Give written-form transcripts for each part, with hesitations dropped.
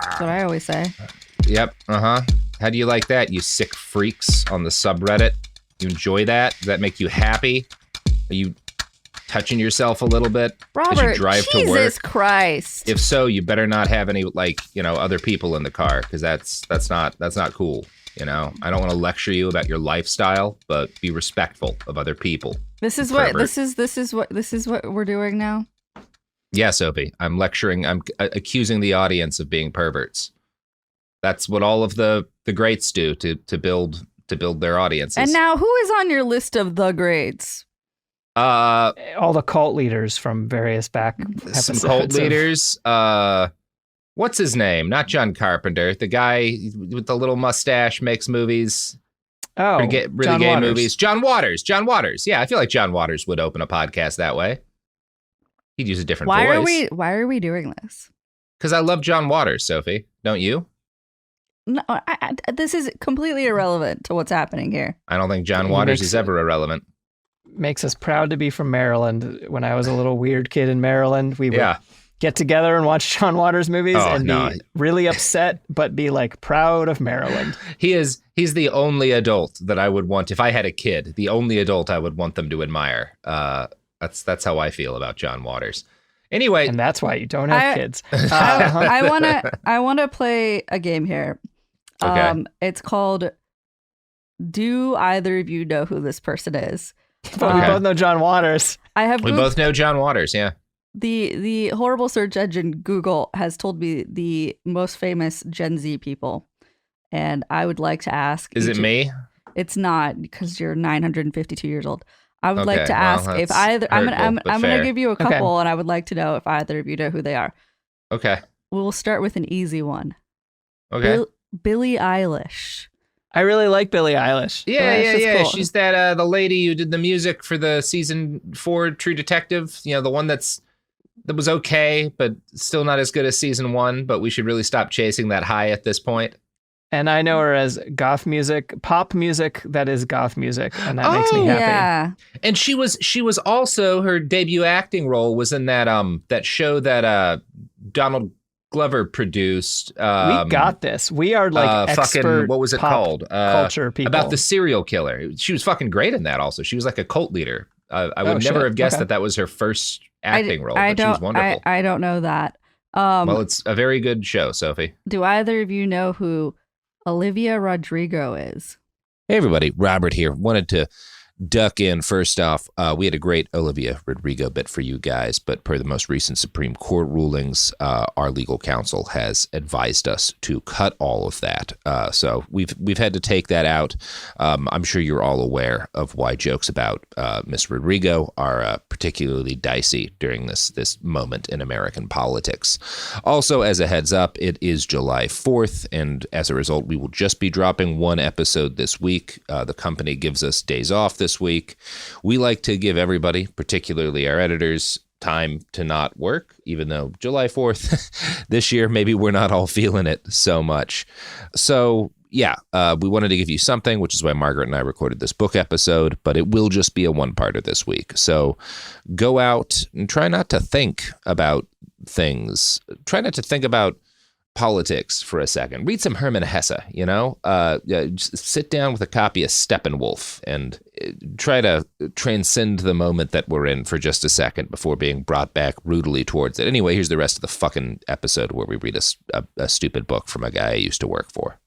That's what I always say. Yep. How do you like that, you sick freaks on the subreddit? You enjoy that? Does that make you happy? Are you touching yourself a little bit Robert, as you drive to work? Jesus Christ. If so, you better not have any other people in the car, because that's not cool. I don't want to lecture you about your lifestyle, but be respectful of other people. This is what we're doing now. Yeah, Sophie, I'm lecturing. I'm accusing the audience of being perverts. That's what all of the greats do to build their audiences. And now, who is on your list of the greats? All the cult leaders from various back episodes. Some cult leaders. What's his name? Not John Carpenter. The guy with the little mustache makes movies. Oh, really John gay Waters. movies. John Waters. Yeah, I feel like John Waters would open a podcast that way. He'd use a different voice. Why are we doing this? Because I love John Waters, Sophie. Don't you? No, this is completely irrelevant to what's happening here. I don't think John Waters is ever irrelevant. Makes us proud to be from Maryland. When I was a little weird kid in Maryland, we would get together and watch John Waters movies be really upset, but be like proud of Maryland. He's the only adult that I would want, if I had a kid, the only adult I would want them to admire. That's how I feel about John Waters. Anyway, and that's why you don't have kids. I wanna play a game here. Okay. It's called Do Either of You Know Who This Person Is? But we both know John Waters. We both know John Waters, yeah. The horrible search engine Google has told me the most famous Gen Z people, and I would like to ask. Is it me? It's not, because you're 952 years old. I would like to ask if either. I'm gonna give you a couple, and I would like to know if either of you know who they are. Okay. We'll start with an easy one. Okay. Billie Eilish. I really like Billie Eilish. Yeah. Cool. She's that the lady who did the music for the season 4 True Detective. The one that was okay, but still not as good as season 1. But we should really stop chasing that high at this point. And I know her as goth music, pop music that is goth music, and that makes me happy. Yeah. And she was also, her debut acting role was in that show that Donald Glover produced. We got this. We are like expert what was it pop called? Culture people. About the serial killer. She was fucking great in that also. She was like a cult leader. I would never have guessed that was her first acting role, but she was wonderful. I don't know that. Well, it's a very good show, Sophie. Do either of you know who Olivia Rodrigo is? Hey, everybody. Robert here. Wanted to duck in. First off, we had a great Olivia Rodrigo bit for you guys, but per the most recent Supreme Court rulings, our legal counsel has advised us to cut all of that. So we've had to take that out. I'm sure you're all aware of why jokes about Miss Rodrigo are particularly dicey during this moment in American politics. Also, as a heads up, it is July 4th, and as a result, we will just be dropping one episode this week. The company gives us days off this week. We like to give everybody, particularly our editors, time to not work, even though July 4th this year, maybe we're not all feeling it so much. So yeah, we wanted to give you something, which is why Margaret and I recorded this book episode, but it will just be a one-parter this week. So go out and try not to think about things. Try not to think about politics for a second. Read some Hermann Hesse, just sit down with a copy of Steppenwolf and try to transcend the moment that we're in for just a second before being brought back brutally towards it. Anyway, here's the rest of the fucking episode where we read a stupid book from a guy I used to work for.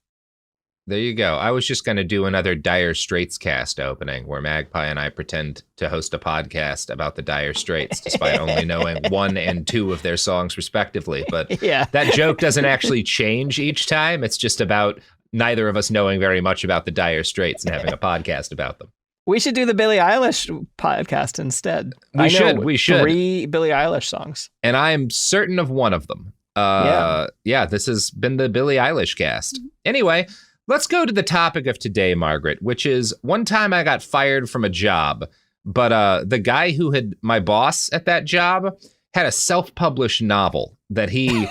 There you go. I was just going to do another Dire Straits cast opening where Magpie and I pretend to host a podcast about the Dire Straits despite only knowing 1 and 2 of their songs respectively. But that joke doesn't actually change each time. It's just about neither of us knowing very much about the Dire Straits and having a podcast about them. We should do the Billie Eilish podcast instead. We should. 3 Billie Eilish songs. And I'm certain of one of them. This has been the Billie Eilish cast. Anyway, let's go to the topic of today, Margaret, which is one time I got fired from a job, but the guy who had my boss at that job had a self-published novel that he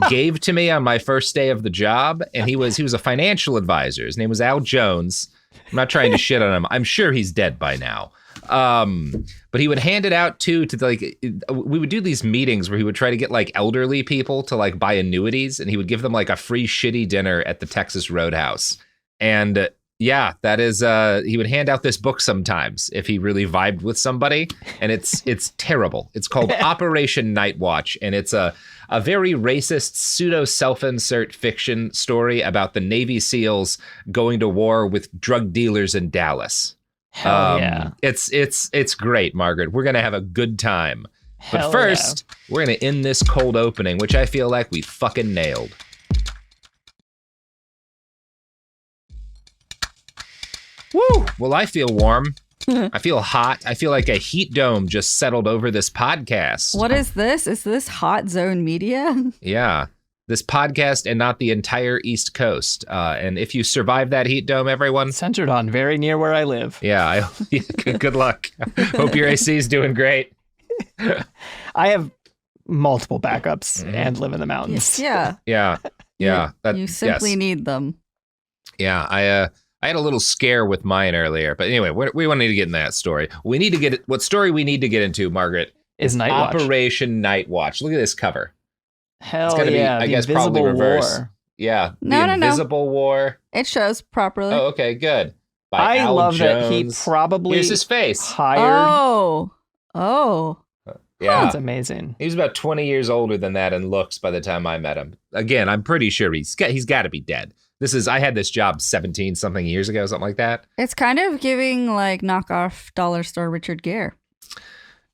gave to me on my first day of the job, and he was a financial advisor. His name was Al Jones. I'm not trying to shit on him. I'm sure he's dead by now. But he would hand it out too to like, we would do these meetings where he would try to get like elderly people to like buy annuities, and he would give them like a free shitty dinner at the Texas Roadhouse. And yeah, that is, he would hand out this book sometimes if he really vibed with somebody, and it's terrible. It's called Operation Night Watch, and it's a very racist pseudo self-insert fiction story about the Navy SEALs going to war with drug dealers in Dallas. Hell yeah. It's great, Margaret. We're going to have a good time. But Hell first, we're going to end this cold opening, which I feel like we fucking nailed. Woo! Well, I feel warm. I feel hot. I feel like a heat dome just settled over this podcast. What is this? Is this Hot Zone Media? Yeah. This podcast and not the entire East Coast. And if you survive that heat dome, everyone. Centered on very near where I live. Yeah. Good luck. Hope your AC is doing great. I have multiple backups and live in the mountains. Yeah. Yeah. You simply need them. Yeah. I had a little scare with mine earlier, but anyway, we don't need to get in that story. What story we need to get into, Margaret, is Night Watch. Operation Night Watch. Look at this cover. Hell yeah. Be, I guess probably reverse. War. Yeah. The Invisible War. It shows properly. Oh, okay, good. By Al love Jones. That he probably Here's his face. Hired. Oh. Yeah. That's amazing. He was about 20 years older than that in looks by the time I met him. Again, I'm pretty sure he's got to be dead. I had this job 17 something years ago, something like that. It's kind of giving like knockoff dollar store Richard Gere.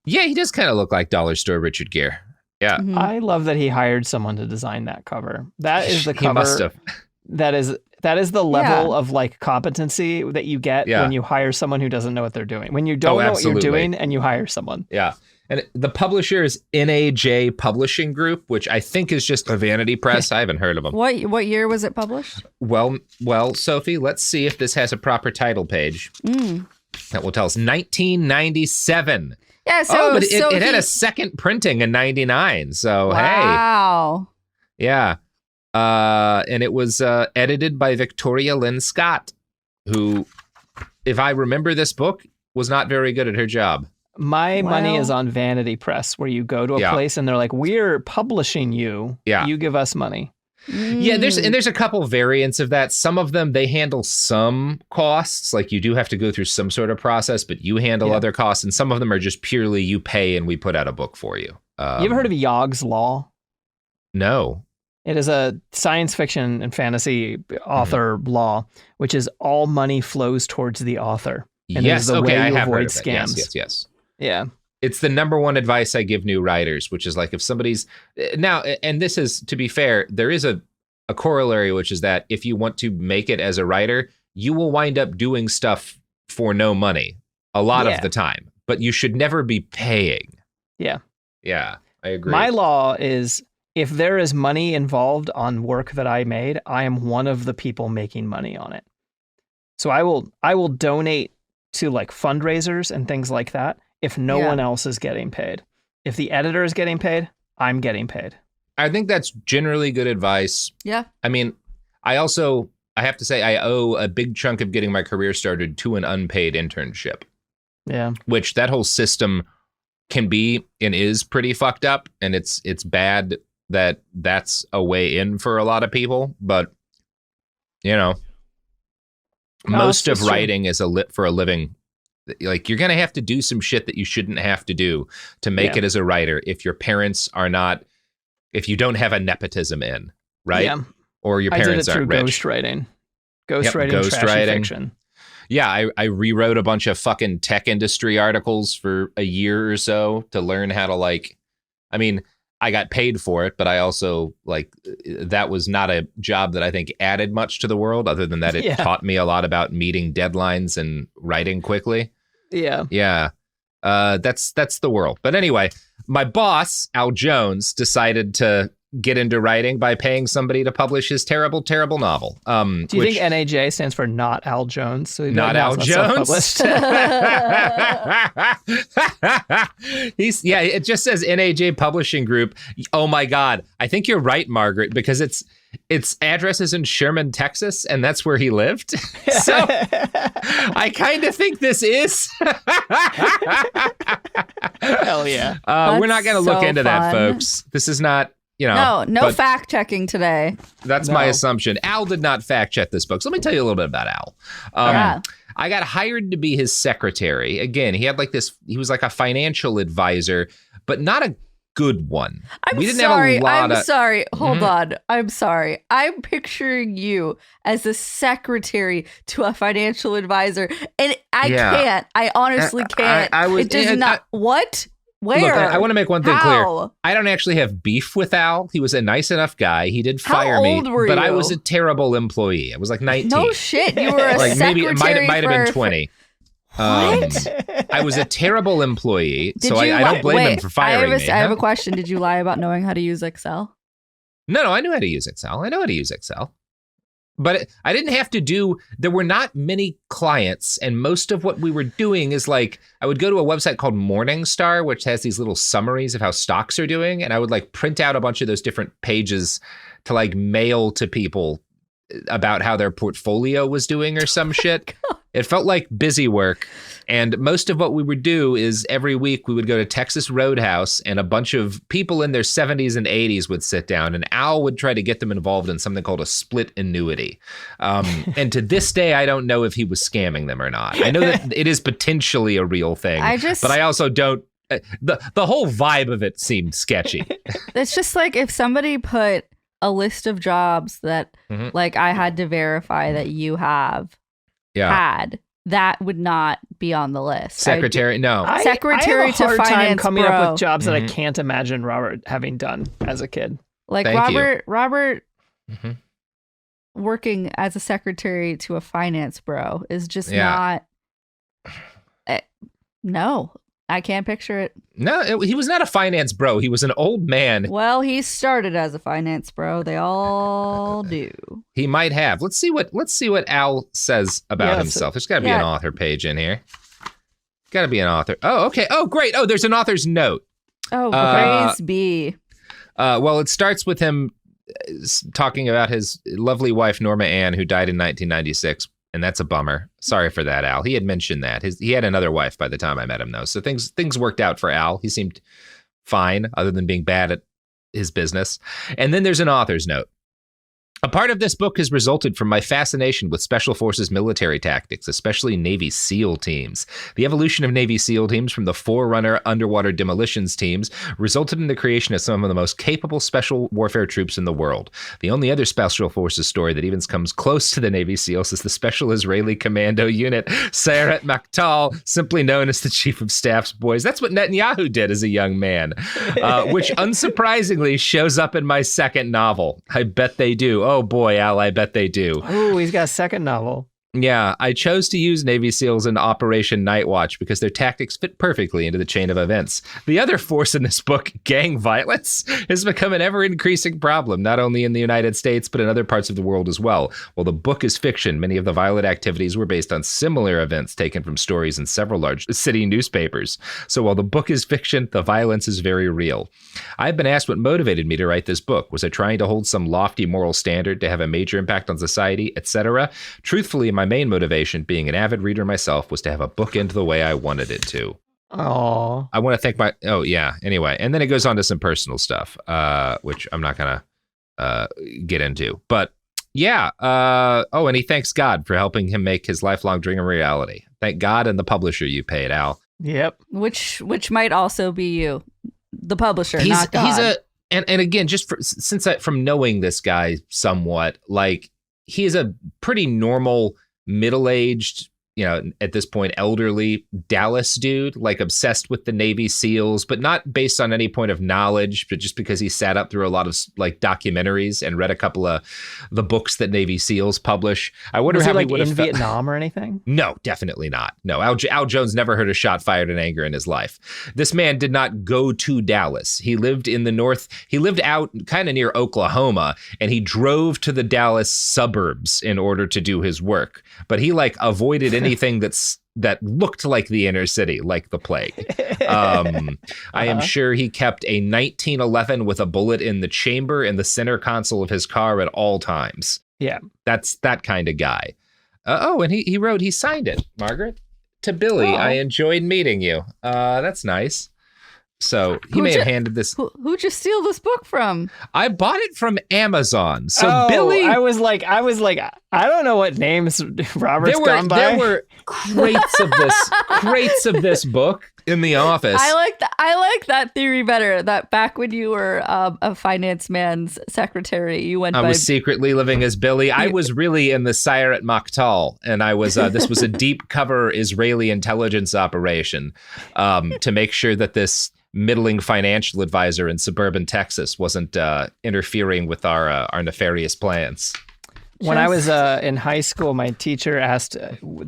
Yeah, he does kind of look like dollar store Richard Gere. Yeah. Mm-hmm. I love that he hired someone to design that cover. That is the cover. He must have. That is the level of like competency that you get when you hire someone who doesn't know what they're doing. When you don't know what you're doing and you hire someone. Yeah. And the publisher is NAJ Publishing Group, which I think is just a vanity press. I haven't heard of them. What year was it published? Well, Sophie, let's see if this has a proper title page. That will tell us 1997. Yeah, but it had a second printing in 99. So, wow. Hey. Yeah. And it was edited by Victoria Lynn Scott, who, if I remember this book, was not very good at her job. My money is on Vanity Press, where you go to a place and they're like, we're publishing you. Yeah. You give us money. Yeah, there's a couple variants of that. Some of them, they handle some costs. Like you do have to go through some sort of process, but you handle other costs. And some of them are just purely you pay and we put out a book for you. You ever heard of Yogg's Law? No. It is a science fiction and fantasy author law, which is all money flows towards the author. And yes, the way I you have avoid heard of scams. It. Yes. Yeah. It's the number one advice I give new writers, which is like if somebody's now, and this is, to be fair, there is a corollary, which is that if you want to make it as a writer, you will wind up doing stuff for no money a lot of the time, but you should never be paying. Yeah. Yeah, I agree. My law is if there is money involved on work that I made, I am one of the people making money on it. So I will donate to like fundraisers and things like that if no one else is getting paid. If the editor is getting paid, I'm getting paid. I think that's generally good advice. Yeah. I mean, I have to say I owe a big chunk of getting my career started to an unpaid internship. Yeah. Which that whole system can be and is pretty fucked up. And it's bad that that's a way in for a lot of people. But, you know, most of writing is for a living. Like you're going to have to do some shit that you shouldn't have to do to make it as a writer if your parents are not, if you don't have a nepotism in, right? Yeah. Or your parents aren't rich. Ghostwriting. Ghostwriting, trashy fiction. Yeah, I rewrote a bunch of fucking tech industry articles for a year or so to learn how to I got paid for it, but I also that was not a job that I think added much to the world other than that it taught me a lot about meeting deadlines and writing quickly. Yeah. Yeah. That's the world. But anyway, my boss, Al Jones, decided to get into writing by paying somebody to publish his terrible, terrible novel. Do you think NAJ stands for Not Al Jones? So not Al Jones? It just says NAJ Publishing Group. Oh my God. I think you're right, Margaret, because its address is in Sherman, Texas, and that's where he lived. So I kind of think this is. Hell yeah. We're not going to look into that, folks. This is not, No fact checking today. That's my assumption. Al did not fact check this book. So let me tell you a little bit about Al. I got hired to be his secretary. Again, he was like a financial advisor, but not a good one. I'm sorry. Hold on. I'm sorry. I'm picturing you as a secretary to a financial advisor, and I can't. I honestly can't. It does not. What? Where? Look, I want to make one thing clear. I don't actually have beef with Al. He was a nice enough guy. He did fire me, but I was a terrible employee. I was like 19. No shit. You were a secretary. Maybe it might have been 20. What? I was a terrible employee, I don't blame him for firing me. I have a question. Did you lie about knowing how to use Excel? No, I knew how to use Excel. I know how to use Excel. But I didn't have to there were not many clients, and most of what we were doing is like, I would go to a website called Morningstar, which has these little summaries of how stocks are doing, and I would like print out a bunch of those different pages to like mail to people about how their portfolio was doing or some shit. It felt like busy work. And most of what we would do is every week we would go to Texas Roadhouse, and a bunch of people in their 70s and 80s would sit down, and Al would try to get them involved in something called a split annuity. And to this day, I don't know if he was scamming them or not. I know that it is potentially a real thing, but I also don't. The whole vibe of it seemed sketchy. It's just like if somebody put a list of jobs that like I had to verify that you had, that would not be on the list. Secretary, no. Secretary I have a hard to finance time coming up with jobs that I can't imagine Robert having done as a kid. Like Robert working as a secretary to a finance bro is just not. No, I can't picture it. No, he was not a finance bro. He was an old man. Well, he started as a finance bro. They all do. He might have. Let's see what Al says about himself. There's got to be an author page in here. Got to be an author. Oh, okay. Oh, great. Oh, there's an author's note. Oh, praise be. Well, it starts with him talking about his lovely wife, Norma Ann, who died in 1996. And that's a bummer. Sorry for that, Al. He had mentioned that. He had another wife by the time I met him, though. So things worked out for Al. He seemed fine, other than being bad at his business. And then there's an author's note. A part of this book has resulted from my fascination with Special Forces military tactics, especially Navy SEAL teams. The evolution of Navy SEAL teams from the Forerunner underwater demolitions teams resulted in the creation of some of the most capable special warfare troops in the world. The only other Special Forces story that even comes close to the Navy SEALs is the Special Israeli Commando Unit, Sayeret Matkal, simply known as the Chief of Staff's Boys. That's what Netanyahu did as a young man, which unsurprisingly shows up in my second novel. I bet they do. Oh boy, Al, I bet they do. Oh, he's got a second novel. Yeah, I chose to use Navy SEALs in Operation Night Watch because their tactics fit perfectly into the chain of events. The other force in this book, gang violence, has become an ever-increasing problem, not only in the United States, but in other parts of the world as well. While the book is fiction, many of the violent activities were based on similar events taken from stories in several large city newspapers. So while the book is fiction, the violence is very real. I've been asked what motivated me to write this book. Was I trying to hold some lofty moral standard to have a major impact on society, etc.? Truthfully, my main motivation, being an avid reader myself, was to have a book end the way I wanted it to. Oh, I want to thank anyway. And then it goes on to some personal stuff, which I'm not going to get into. But yeah. And he thanks God for helping him make his lifelong dream a reality. Thank God and the publisher you paid, Al. Yep. Which might also be you, the publisher, not God. And again, just from knowing this guy somewhat, like, he is a pretty normal, middle-aged, at this point, elderly Dallas dude, like obsessed with the Navy SEALs, but not based on any point of knowledge, but just because he sat up through a lot of like documentaries and read a couple of the books that Navy SEAls publish. I wonder how he would have in Vietnam or anything. No, definitely not. No, Al Jones never heard a shot fired in anger in his life. This man did not go to Dallas. He lived in the north. He lived out kind of near Oklahoma, and he drove to the Dallas suburbs in order to do his work. But he avoided anything that's that looked like the inner city, like the plague. I am sure he kept a 1911 with a bullet in the chamber in the center console of his car at all times. Yeah. That's that kind of guy. And he signed it, Margaret. To Billy, I enjoyed meeting you. That's nice. So he may have handed this. Who'd you steal this book from? I bought it from Amazon. So Billy, I was like, I don't know what names Robert's gone by. There were crates of this book in the office. I like that theory better. That back when you were a finance man's secretary, you went. I was secretly living as Billy. I was really in the Sayeret Maktal, and I was. This was a deep cover Israeli intelligence operation to make sure that this middling financial advisor in suburban Texas wasn't interfering with our nefarious plans. When I was in high school, my teacher asked,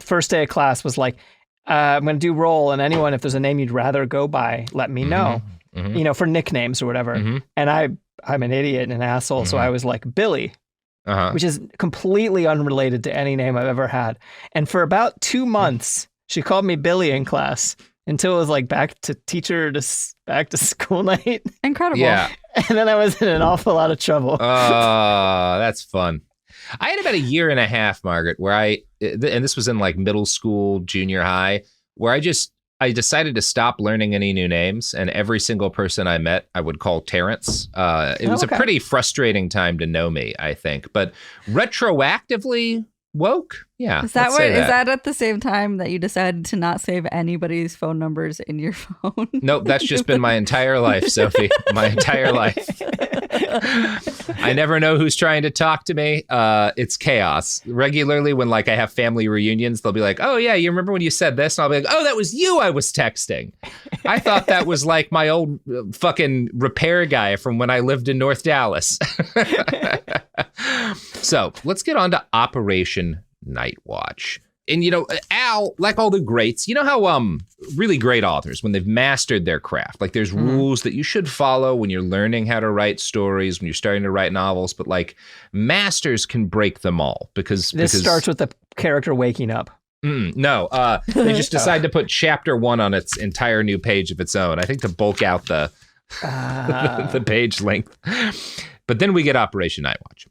first day of class was like, I'm going to do roll, and anyone, if there's a name you'd rather go by, let me know, for nicknames or whatever. And I'm an idiot and an asshole, so I was like, Billy, which is completely unrelated to any name I've ever had. And for about 2 months, she called me Billy in class. Until it was like back to school night. Incredible. Yeah. And then I was in an awful lot of trouble. Oh, that's fun. I had about a year and a half, Margaret, where and this was in like middle school, junior high, where I decided to stop learning any new names. And every single person I met, I would call Terrence. It was a pretty frustrating time to know me, I think. But retroactively woke? Yeah. Is that at the same time that you decided to not save anybody's phone numbers in your phone? Nope, that's just been my entire life, Sophie. My entire life. I never know who's trying to talk to me. It's chaos. Regularly when like I have family reunions, they'll be like, oh yeah, you remember when you said this? And I'll be like, oh, that was you I was texting. I thought that was like my old fucking repair guy from when I lived in North Dallas. So let's get on to Operation Night Watch. And, Al, like all the greats, you know how really great authors, when they've mastered their craft, like there's rules that you should follow when you're learning how to write stories, when you're starting to write novels, but like masters can break them all because starts with the character waking up. No, they just decide to put chapter 1 on its entire new page of its own. I think to bulk out the page length. But then we get Operation Night Watch.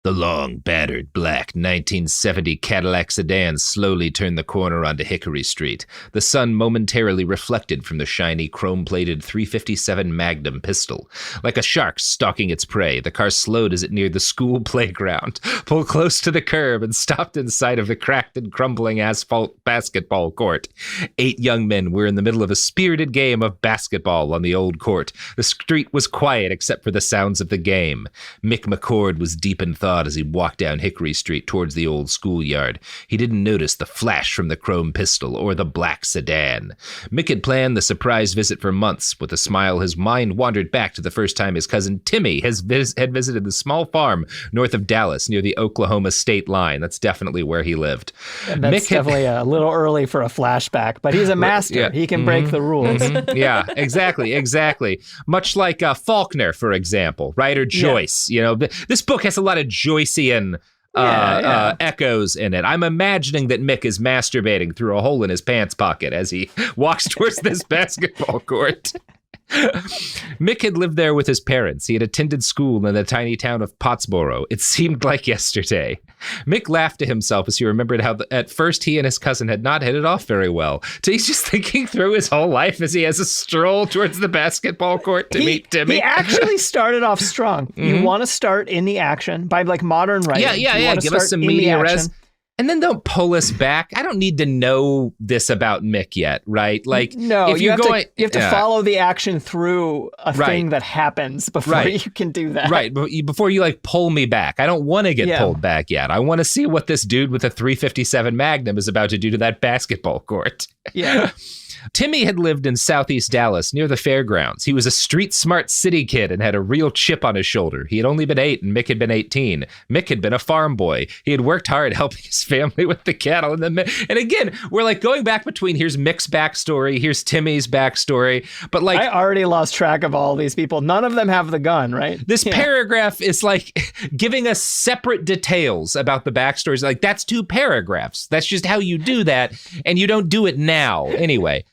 The long, battered, black 1970 Cadillac sedan slowly turned the corner onto Hickory Street. The sun momentarily reflected from the shiny, chrome-plated .357 Magnum pistol. Like a shark stalking its prey, the car slowed as it neared the school playground, pulled close to the curb, and stopped in sight of the cracked and crumbling asphalt basketball court. 8 young men were in the middle of a spirited game of basketball on the old court. The street was quiet except for the sounds of the game. Mick McCord was deep in thought as he walked down Hickory Street towards the old schoolyard. He didn't notice the flash from the chrome pistol or the black sedan. Mick had planned the surprise visit for months. With a smile, his mind wandered back to the first time his cousin Timmy had visited the small farm north of Dallas near the Oklahoma state line. That's definitely where he lived. That's definitely a little early for a flashback, but he's a master. Yeah. He can break the rules. Yeah, exactly. Much like Faulkner, for example, right? Or Joyce. Yeah. This book has a lot of Joycean echoes in it. I'm imagining that Mick is masturbating through a hole in his pants pocket as he walks towards this basketball court. Mick had lived there with his parents. He had attended school in the tiny town of Pottsboro. It seemed like yesterday. Mick laughed to himself as he remembered how at first he and his cousin had not hit it off very well. So he's just thinking through his whole life as he has a stroll towards the basketball court to meet Timmy. He actually started off strong. You want to start in the action by like modern writing. Yeah. Give us some media res. And then don't pull us back. I don't need to know this about Mick yet, right? Like, no, if you have to follow the action through a thing that happens before you can do that. Right, before you like pull me back. I don't want to get pulled back yet. I want to see what this dude with a .357 Magnum is about to do to that basketball court. Yeah. Timmy had lived in southeast Dallas near the fairgrounds. He was a street-smart city kid and had a real chip on his shoulder. He had only been 8 and Mick had been 18. Mick had been a farm boy. He had worked hard helping his family with the cattle. And again, we're like going back between here's Mick's backstory, here's Timmy's backstory. But like, I already lost track of all these people. None of them have the gun, right? This paragraph is like giving us separate details about the backstories. Like, that's 2 paragraphs. That's just how you do that. And you don't do it now. Anyway,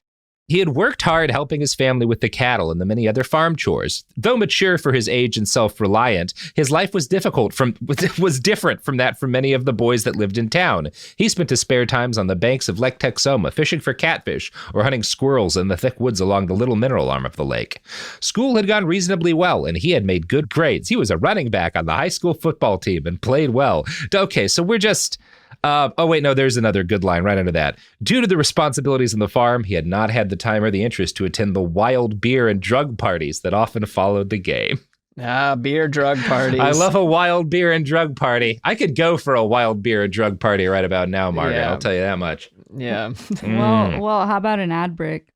he had worked hard helping his family with the cattle and the many other farm chores. Though mature for his age and self-reliant, his life was different from that for many of the boys that lived in town. He spent his spare times on the banks of Lake Texoma, fishing for catfish or hunting squirrels in the thick woods along the little mineral arm of the lake. School had gone reasonably well, and he had made good grades. He was a running back on the high school football team and played well. Okay, so we're just... oh, wait, no, there's another good line right under that. Due to the responsibilities on the farm, he had not had the time or the interest to attend the wild beer and drug parties that often followed the game. Beer drug parties. I love a wild beer and drug party. I could go for a wild beer and drug party right about now, Margaret. Yeah. I'll tell you that much. Yeah. Well, how about an ad break?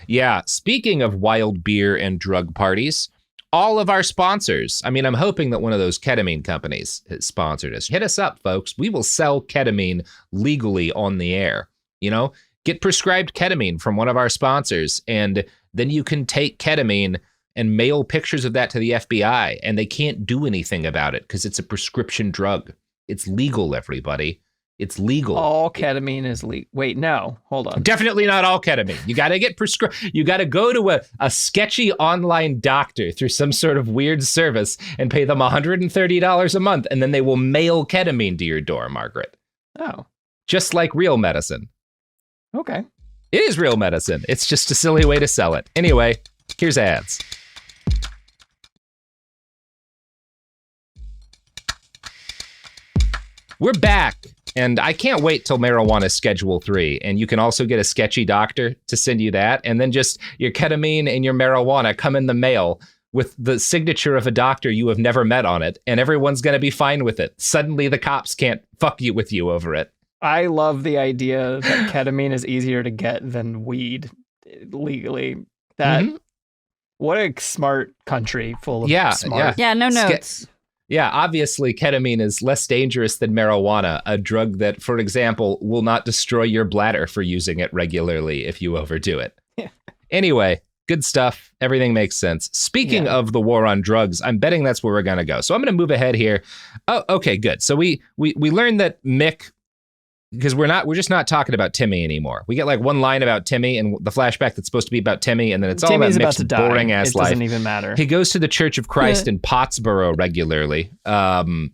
Yeah, speaking of wild beer and drug parties, all of our sponsors. I mean, I'm hoping that one of those ketamine companies has sponsored us. Hit us up, folks. We will sell ketamine legally on the air. You know, get prescribed ketamine from one of our sponsors, and then you can take ketamine and mail pictures of that to the FBI, and they can't do anything about it because it's a prescription drug. It's legal, everybody. It's legal. All ketamine is legal. Wait, no, hold on. Definitely not all ketamine. You got to get prescribed. You got to go to a sketchy online doctor through some sort of weird service and pay them $130 a month, and then they will mail ketamine to your door, Margaret. Oh. Just like real medicine. Okay. It is real medicine. It's just a silly way to sell it. Anyway, here's ads. We're back. And I can't wait till marijuana Schedule 3. And you can also get a sketchy doctor to send you that. And then just your ketamine and your marijuana come in the mail with the signature of a doctor you have never met on it. And everyone's going to be fine with it. Suddenly the cops can't fuck you with you over it. I love the idea that ketamine is easier to get than weed legally. That What a smart country full of smart. Yeah, no notes. Yeah, obviously, ketamine is less dangerous than marijuana, a drug that, for example, will not destroy your bladder for using it regularly if you overdo it. Anyway, good stuff. Everything makes sense. Speaking of the war on drugs, I'm betting that's where we're going to go. So I'm going to move ahead here. Oh, okay, good. So we learned that Mick, because we're just not talking about Timmy anymore. We get like one line about Timmy and the flashback that's supposed to be about Timmy, and then it's Timmy's all about Mick's boring ass life. It doesn't even matter. He goes to the Church of Christ in Pottsboro regularly,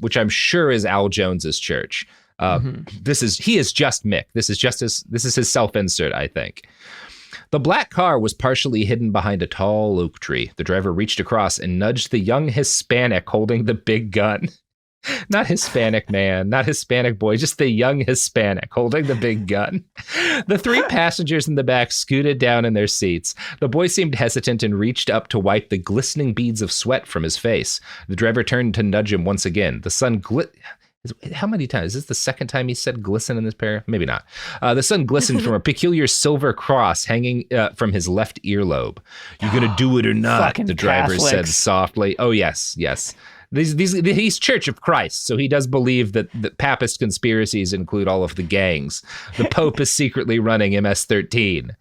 which I'm sure is Al Jones's church. He is just Mick. This is his self-insert, I think. The black car was partially hidden behind a tall oak tree. The driver reached across and nudged the young Hispanic holding the big gun. Not Hispanic man, not Hispanic boy, just the young Hispanic holding the big gun. The 3 passengers in the back scooted down in their seats. The boy seemed hesitant and reached up to wipe the glistening beads of sweat from his face. The driver turned to nudge him once again. The sun how many times? Is this the second time he said glisten in this pair? Maybe not. The sun glistened from a peculiar silver cross hanging from his left earlobe. "You gonna do it or not?" The driver said softly. Oh, yes. He's Church of Christ, so he does believe that the Papist conspiracies include all of the gangs. The Pope is secretly running MS-13.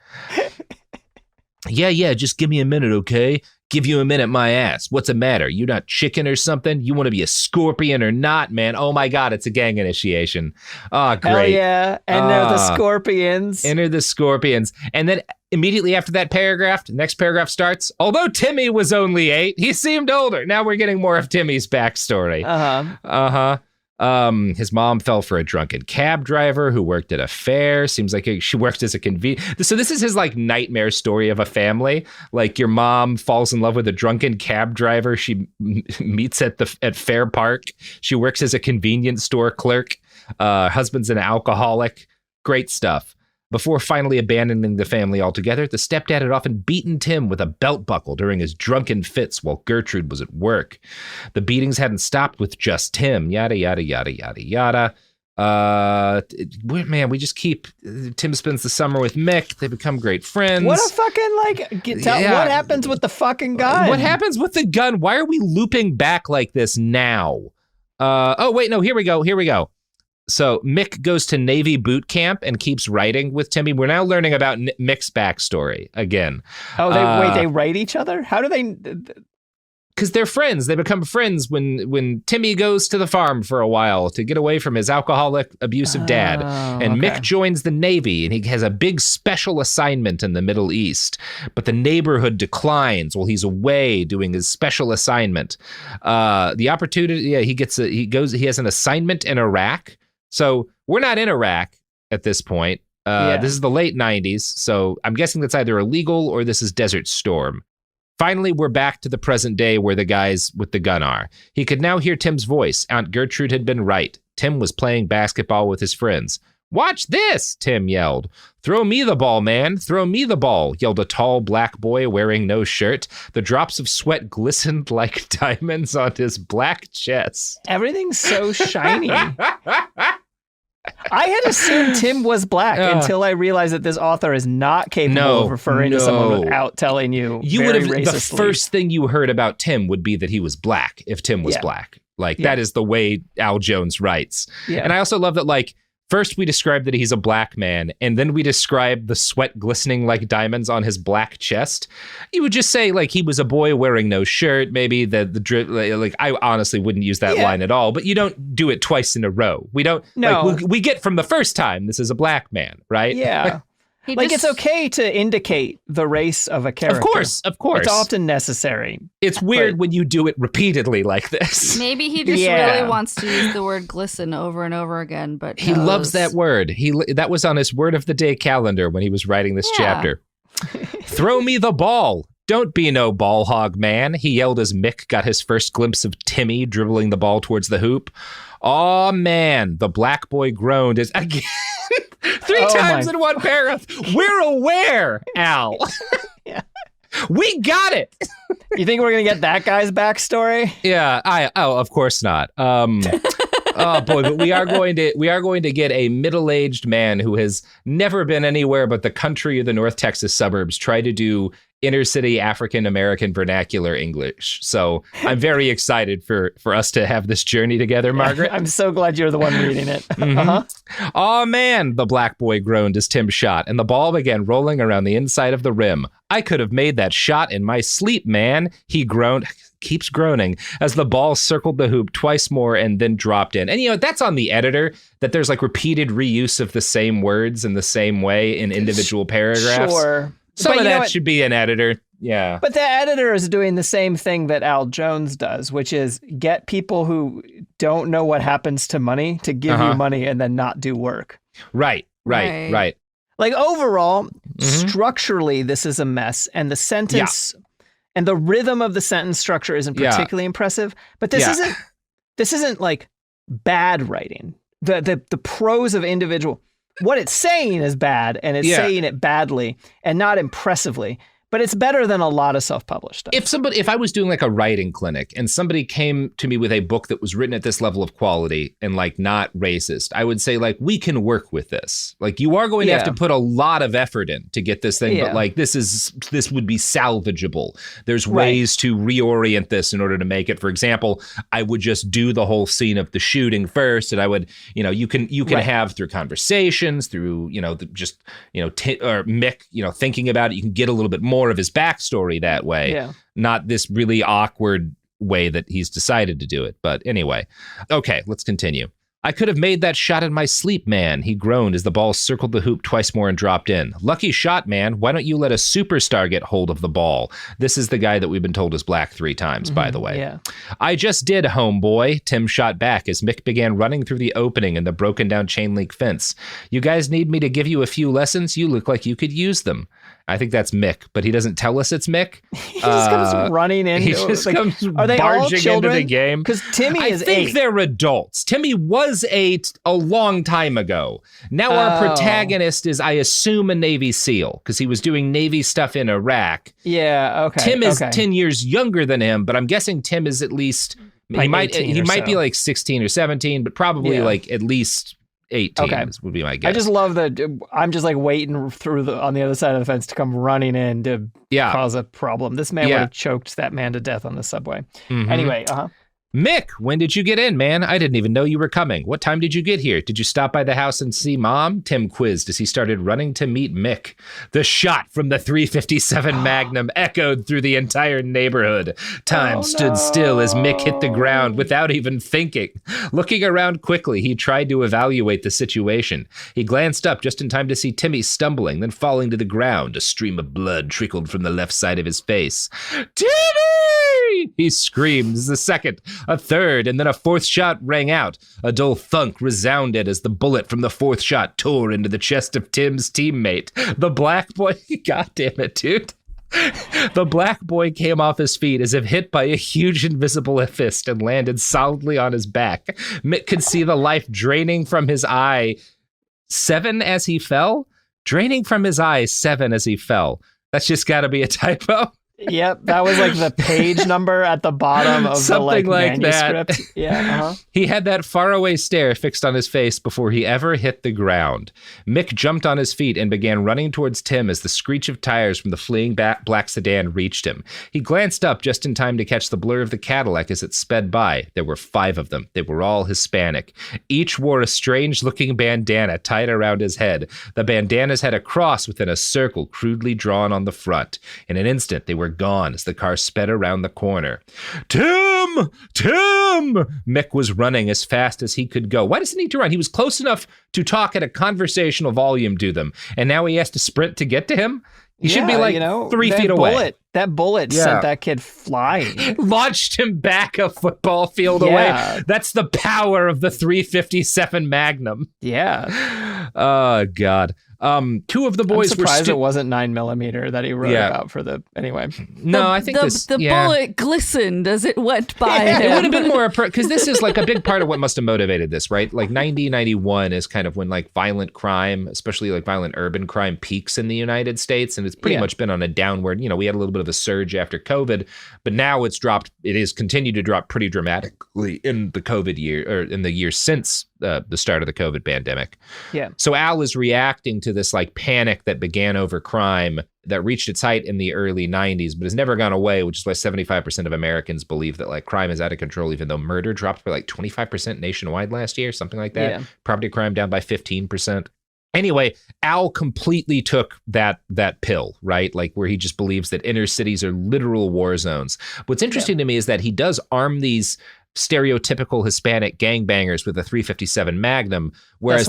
Yeah, just give me a minute, okay? Give you a minute, my ass. What's the matter? You not chicken or something? You want to be a scorpion or not, man? Oh my God, it's a gang initiation. Oh, great. Hell yeah. Enter the scorpions. Enter the scorpions. And then immediately after that paragraph, the next paragraph starts. Although Timmy was only 8, he seemed older. Now we're getting more of Timmy's backstory. His mom fell for a drunken cab driver who worked at a fair. Seems like she worked as a convenience. So this is his like nightmare story of a family. Like your mom falls in love with a drunken cab driver she meets at Fair Park. She works as a convenience store clerk. Husband's an alcoholic. Great stuff. Before finally abandoning the family altogether, the stepdad had often beaten Tim with a belt buckle during his drunken fits while Gertrude was at work. The beatings hadn't stopped with just Tim, yada, yada, yada, yada, yada. Man, we just keep. Tim spends the summer with Mick. They become great friends. What a fucking what happens with the fucking gun? What happens with the gun? Why are we looping back like this now? Oh wait, no. Here we go. So Mick goes to Navy boot camp and keeps writing with Timmy. We're now learning about Mick's backstory again. Oh, they write each other? How do they? Because they're friends. They become friends when Timmy goes to the farm for a while to get away from his alcoholic, abusive dad. And Mick joins the Navy, and he has a big special assignment in the Middle East. But the neighborhood declines while he's away doing his special assignment. The opportunity, he has an assignment in Iraq. So we're not in Iraq at this point. This is the late 90s. So I'm guessing that's either illegal or this is Desert Storm. Finally, we're back to the present day where the guys with the gun are. He could now hear Tim's voice. Aunt Gertrude had been right. Tim was playing basketball with his friends. "Watch this," Tim yelled. "Throw me the ball, man. Throw me the ball," yelled a tall black boy wearing no shirt. The drops of sweat glistened like diamonds on his black chest. Everything's so shiny. I had assumed Tim was black until I realized that this author is not capable of referring to someone without telling you. You would have the first thing you heard about Tim would be that he was black if Tim was black. That is the way Al Jones writes. Yeah. And I also love that first we describe that he's a black man, and then we describe the sweat glistening like diamonds on his black chest. You would just say he was a boy wearing no shirt. Maybe the drip. I honestly wouldn't use that line at all. But you don't do it twice in a row. We don't. No. We get from the first time this is a black man, right? Yeah. It's okay to indicate the race of a character. Of course. It's often necessary. It's weird when you do it repeatedly like this. Maybe he just really wants to use the word glisten over and over again, but he loves that word. That was on his word of the day calendar when he was writing this chapter. "Throw me the ball. Don't be no ball hog, man," he yelled as Mick got his first glimpse of Timmy dribbling the ball towards the hoop. "Aw, man," the black boy groaned as again. Three times in one paragraph. We're aware, Al. Yeah. We got it. You think we're going to get that guy's backstory? Yeah. Of course not. Oh boy, but we are going to get a middle-aged man who has never been anywhere but the country of the North Texas suburbs try to do inner city African American vernacular English. So I'm very excited for us to have this journey together, Margaret. I'm so glad you're the one reading it. Mm-hmm. "Oh man," the black boy groaned as Tim shot, and the ball began rolling around the inside of the rim. "I could have made that shot in my sleep, man," he groaned. Keeps groaning as the ball circled the hoop twice more and then dropped in. And that's on the editor, that there's repeated reuse of the same words in the same way in individual paragraphs. Sure. Some of that should be an editor. Yeah. But the editor is doing the same thing that Al Jones does, which is get people who don't know what happens to money to give you money and then not do work. Right. Overall, structurally, this is a mess. And the sentence and the rhythm of the sentence structure isn't particularly impressive. But this isn't bad writing. The prose of individual. What it's saying is bad, and it's saying it badly and not impressively. But it's better than a lot of self-published stuff. If I was doing a writing clinic and somebody came to me with a book that was written at this level of quality and not racist, I would say we can work with this. You are going to have to put a lot of effort in to get this thing, but this would be salvageable. There's ways to reorient this in order to make it. For example, I would just do the whole scene of the shooting first, and I would, you can have through conversations, through or Mick, thinking about it, you can get a little bit more of his backstory that way, not this really awkward way that he's decided to do it. But anyway, okay, let's continue. "I could have made that shot in my sleep, man," he groaned as the ball circled the hoop twice more and dropped in. "Lucky shot, man. Why don't you let a superstar get hold of the ball?" This is the guy that we've been told is black 3 times, by the way. Yeah. "I just did, homeboy," Tim shot back as Mick began running through the opening in the broken down chain link fence. "You guys need me to give you a few lessons? You look like you could use them." I think that's Mick, but he doesn't tell us it's Mick. He just comes running in. He just comes are they barging all into the game. Because Timmy is 8. I think they're adults. Timmy was 8 a long time ago. Now our protagonist is, I assume, a Navy SEAL because he was doing Navy stuff in Iraq. Yeah, okay. Tim is 10 years younger than him, but I'm guessing Tim is at least, he might be 16 or 17, but probably at least 18 would be my guess. I just love that. I'm just like waiting on the other side of the fence to come running in to cause a problem. This man would have choked that man to death on the subway. Mm-hmm. Anyway, Mick, when did you get in, man? I didn't even know you were coming. What time did you get here? Did you stop by the house and see Mom? Tim quizzed as he started running to meet Mick. The shot from the 357 Magnum echoed through the entire neighborhood. Time stood still as Mick hit the ground without even thinking. Looking around quickly, he tried to evaluate the situation. He glanced up just in time to see Timmy stumbling, then falling to the ground. A stream of blood trickled from the left side of his face. Timmy! He screamed as the second, a third, and then a fourth shot rang out. A dull thunk resounded as the bullet from the fourth shot tore into the chest of Tim's teammate. The black boy, God damn it, dude. The black boy came off his feet as if hit by a huge invisible fist and landed solidly on his back. Mick could see the life draining from his eye. 7 as he fell? Draining from his eyes 7 as he fell. That's just got to be a typo. Yep, that was like the page number at the bottom of something the like manuscript. That. Yeah, He had that faraway stare fixed on his face before he ever hit the ground. Mick jumped on his feet and began running towards Tim as the screech of tires from the fleeing black sedan reached him. He glanced up just in time to catch the blur of the Cadillac as it sped by. There were 5 of them. They were all Hispanic. Each wore a strange-looking bandana tied around his head. The bandanas had a cross within a circle crudely drawn on the front. In an instant, they were gone as the car sped around the corner. Tim! Mick was running as fast as he could go. Why does he need to run? He was close enough to talk at a conversational volume to them, and now he has to sprint to get to him? He should be like 3 feet away. That bullet sent that kid flying. Launched him back a football field away. That's the power of the 357 Magnum. Yeah. Oh, God. 2 of the boys I'm surprised it wasn't 9mm that he wrote about for the anyway. No, I think the bullet glistened as it went by. It would have been more because this is like a big part of what must have motivated this, right? Like 91 is kind of when like violent crime, especially like violent urban crime, peaks in the United States, and it's pretty much been on a downward. We had a little bit of a surge after COVID, but now it's dropped. It has continued to drop pretty dramatically in the COVID year or in the years since the start of the COVID pandemic. Yeah. So Al is reacting to this like panic that began over crime that reached its height in the early 90s, but has never gone away, which is why 75% of Americans believe that like crime is out of control, even though murder dropped by like 25% nationwide last year, something like that. Yeah. Property crime down by 15%. Anyway, Al completely took that pill, right? Like where he just believes that inner cities are literal war zones. What's interesting to me is that he does arm these stereotypical Hispanic gangbangers with a 357 Magnum, whereas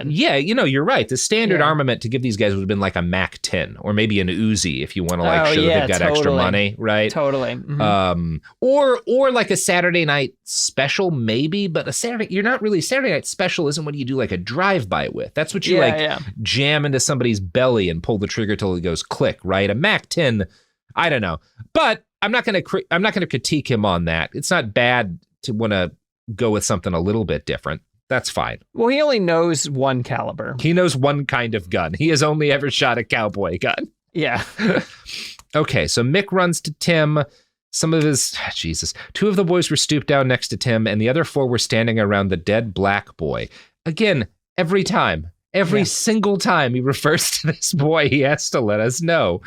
you're right. The standard armament to give these guys would have been like a Mac 10 or maybe an Uzi if you want to like show that they've got extra money, right? Totally. Mm-hmm. Or like a Saturday night special, maybe, but Saturday night special isn't what you do like a drive-by with. That's what you jam into somebody's belly and pull the trigger till it goes click, right? A Mac 10, I don't know, but I'm not going to critique him on that. It's not bad to want to go with something a little bit different. That's fine. Well, he only knows one caliber. He knows one kind of gun. He has only ever shot a cowboy gun. Yeah. Okay, so Mick runs to Tim. Some of his, 2 of the boys were stooped down next to Tim, and the other 4 were standing around the dead black boy. Again, every single time he refers to this boy, he has to let us know.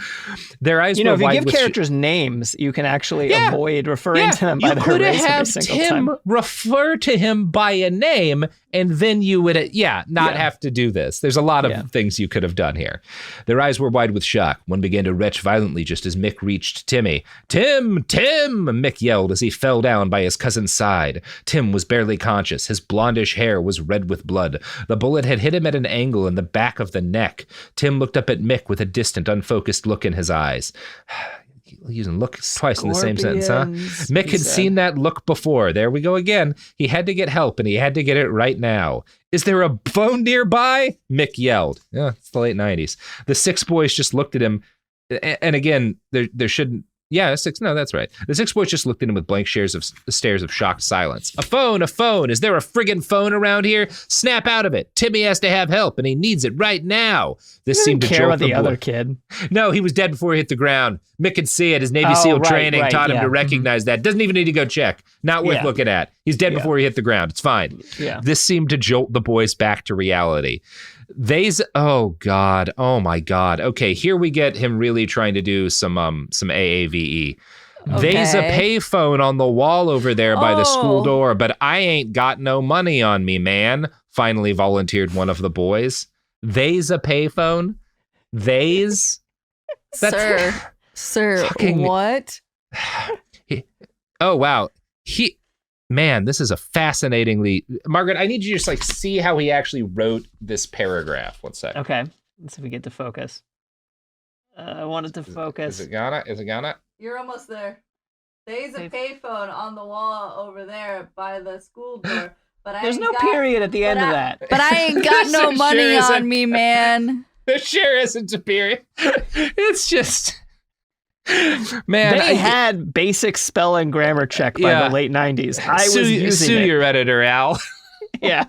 Their eyes were wide. If you give characters names, you can actually avoid referring to them by their race every single time. You could have Tim refer to him by a name, and then you would, have to do this. There's a lot of things you could have done here. Their eyes were wide with shock. One began to retch violently just as Mick reached Timmy. Tim! Mick yelled as he fell down by his cousin's side. Tim was barely conscious. His blondish hair was red with blood. The bullet had hit him at an angle in the back of the neck. Tim looked up at Mick with a distant, unfocused look in his eyes. Using look twice in the same sentence, huh? Mick had seen that look before. There we go again. He had to get help, and he had to get it right now. Is there a phone nearby? Mick yelled. Yeah, it's the late 90s. The 6 boys just looked at him, and again, there shouldn't Yeah, no, that's right. The six boys just looked at him with blank stares of shocked silence. A phone. Is there a friggin' phone around here? Snap out of it. Timmy has to have help, and he needs it right now. This seemed to jolt the other kid. No, he was dead before he hit the ground. Mick could see it. His Navy SEAL training taught him to recognize that. Doesn't even need to go check. Not worth looking at. He's dead before he hit the ground. It's fine. Yeah. This seemed to jolt the boys back to reality. Oh God. Oh my God. Okay, here we get him really trying to do some AAVE. Okay. There's a payphone on the wall over there by the school door, but I ain't got no money on me, man. Finally volunteered one of the boys. There's a payphone? Sir, fucking, what? Oh, wow. Man, this is a fascinatingly... Margaret, I need you to just see how he actually wrote this paragraph. One sec. Okay. Let's see if we get to focus. I wanted to focus. Is it gonna? You're almost there. There's a payphone on the wall over there by the school door. But there's no period at the end of that. But I ain't got no money on me, man. There sure isn't a period. It's just... Man, they had basic spell and grammar check by the late 90s. I was using it. Your editor, Al. Yeah.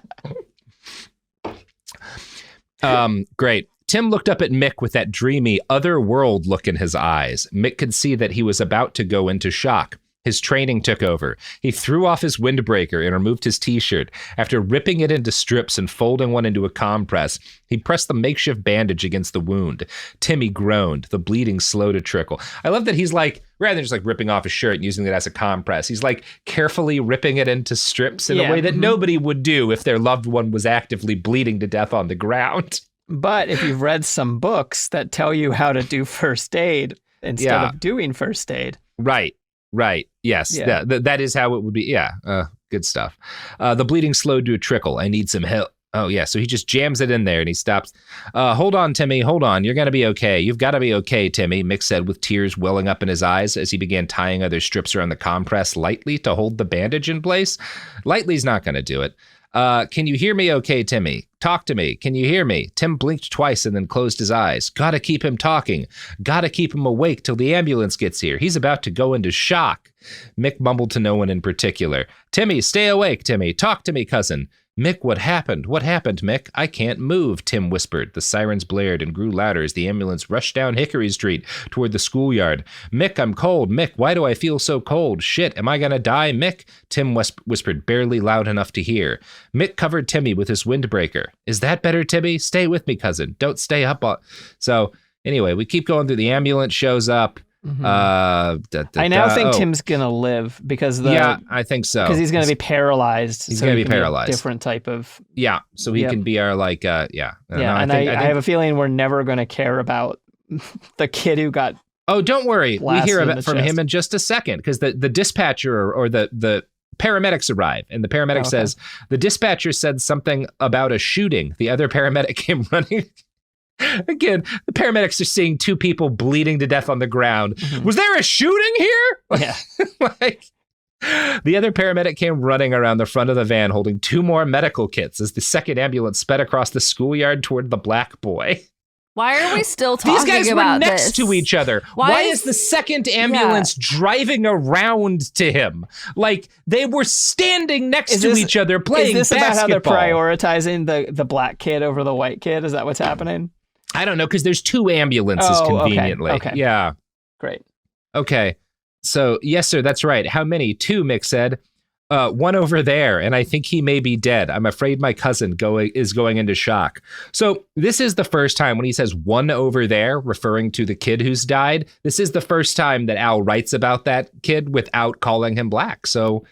Great. Tim looked up at Mick with that dreamy, other-world look in his eyes. Mick could see that he was about to go into shock. His training took over. He threw off his windbreaker and removed his t-shirt. After ripping it into strips and folding one into a compress, he pressed the makeshift bandage against the wound. Timmy groaned, the bleeding slow to trickle. I love that he's rather than just ripping off his shirt and using it as a compress, he's carefully ripping it into strips in a way that nobody would do if their loved one was actively bleeding to death on the ground. But if you've read some books that tell you how to do first aid instead of doing first aid. Right. Yes. Yeah. That is how it would be. Yeah. Good stuff. The bleeding slowed to a trickle. I need some help. Oh, yeah. So he just jams it in there and he stops. Hold on, Timmy. Hold on. You're going to be okay. You've got to be okay, Timmy, Mick said with tears welling up in his eyes as he began tying other strips around the compress lightly to hold the bandage in place. Lightly's not going to do it. Can you hear me okay, Timmy? Talk to me. Can you hear me? Tim blinked twice and then closed his eyes. Gotta keep him talking. Gotta keep him awake till the ambulance gets here. He's about to go into shock. Mick mumbled to no one in particular. Timmy, stay awake, Timmy. Talk to me, cousin. Mick, what happened? What happened, Mick? I can't move, Tim whispered. The sirens blared and grew louder as the ambulance rushed down Hickory Street toward the schoolyard. Mick, I'm cold. Mick, why do I feel so cold? Shit, am I gonna die, Mick? Tim whispered, barely loud enough to hear. Mick covered Timmy with his windbreaker. Is that better, Timmy? Stay with me, cousin. Don't stay up. So, anyway, we keep going through. The ambulance shows up. Mm-hmm. I now think Tim's gonna live because I think so because he's gonna be paralyzed. He's gonna be paralyzed. Different type of so he can be our I have a feeling we're never gonna care about the kid who got. Oh, don't worry. We hear about from him in just a second because the dispatcher or the paramedics arrive and the paramedic says the dispatcher said something about a shooting. The other paramedic came running. Again, the paramedics are seeing two people bleeding to death on the ground. Mm-hmm. Was there a shooting here? Yeah. The other paramedic came running around the front of the van holding two more medical kits as the second ambulance sped across the schoolyard toward the black boy. Why are we still talking about this? These guys were next to each other. Why is the second ambulance driving around to him? They were standing next to each other playing basketball. Is this about how they're prioritizing the black kid over the white kid? Is that what's happening? I don't know, because there's two ambulances conveniently. Okay. Yeah. Great. Okay. So, yes, sir, that's right. How many? Two, Mick said. One over there, and I think he may be dead. I'm afraid my cousin is going into shock. So this is the first time when he says one over there, referring to the kid who's died. This is the first time that Al writes about that kid without calling him black. So,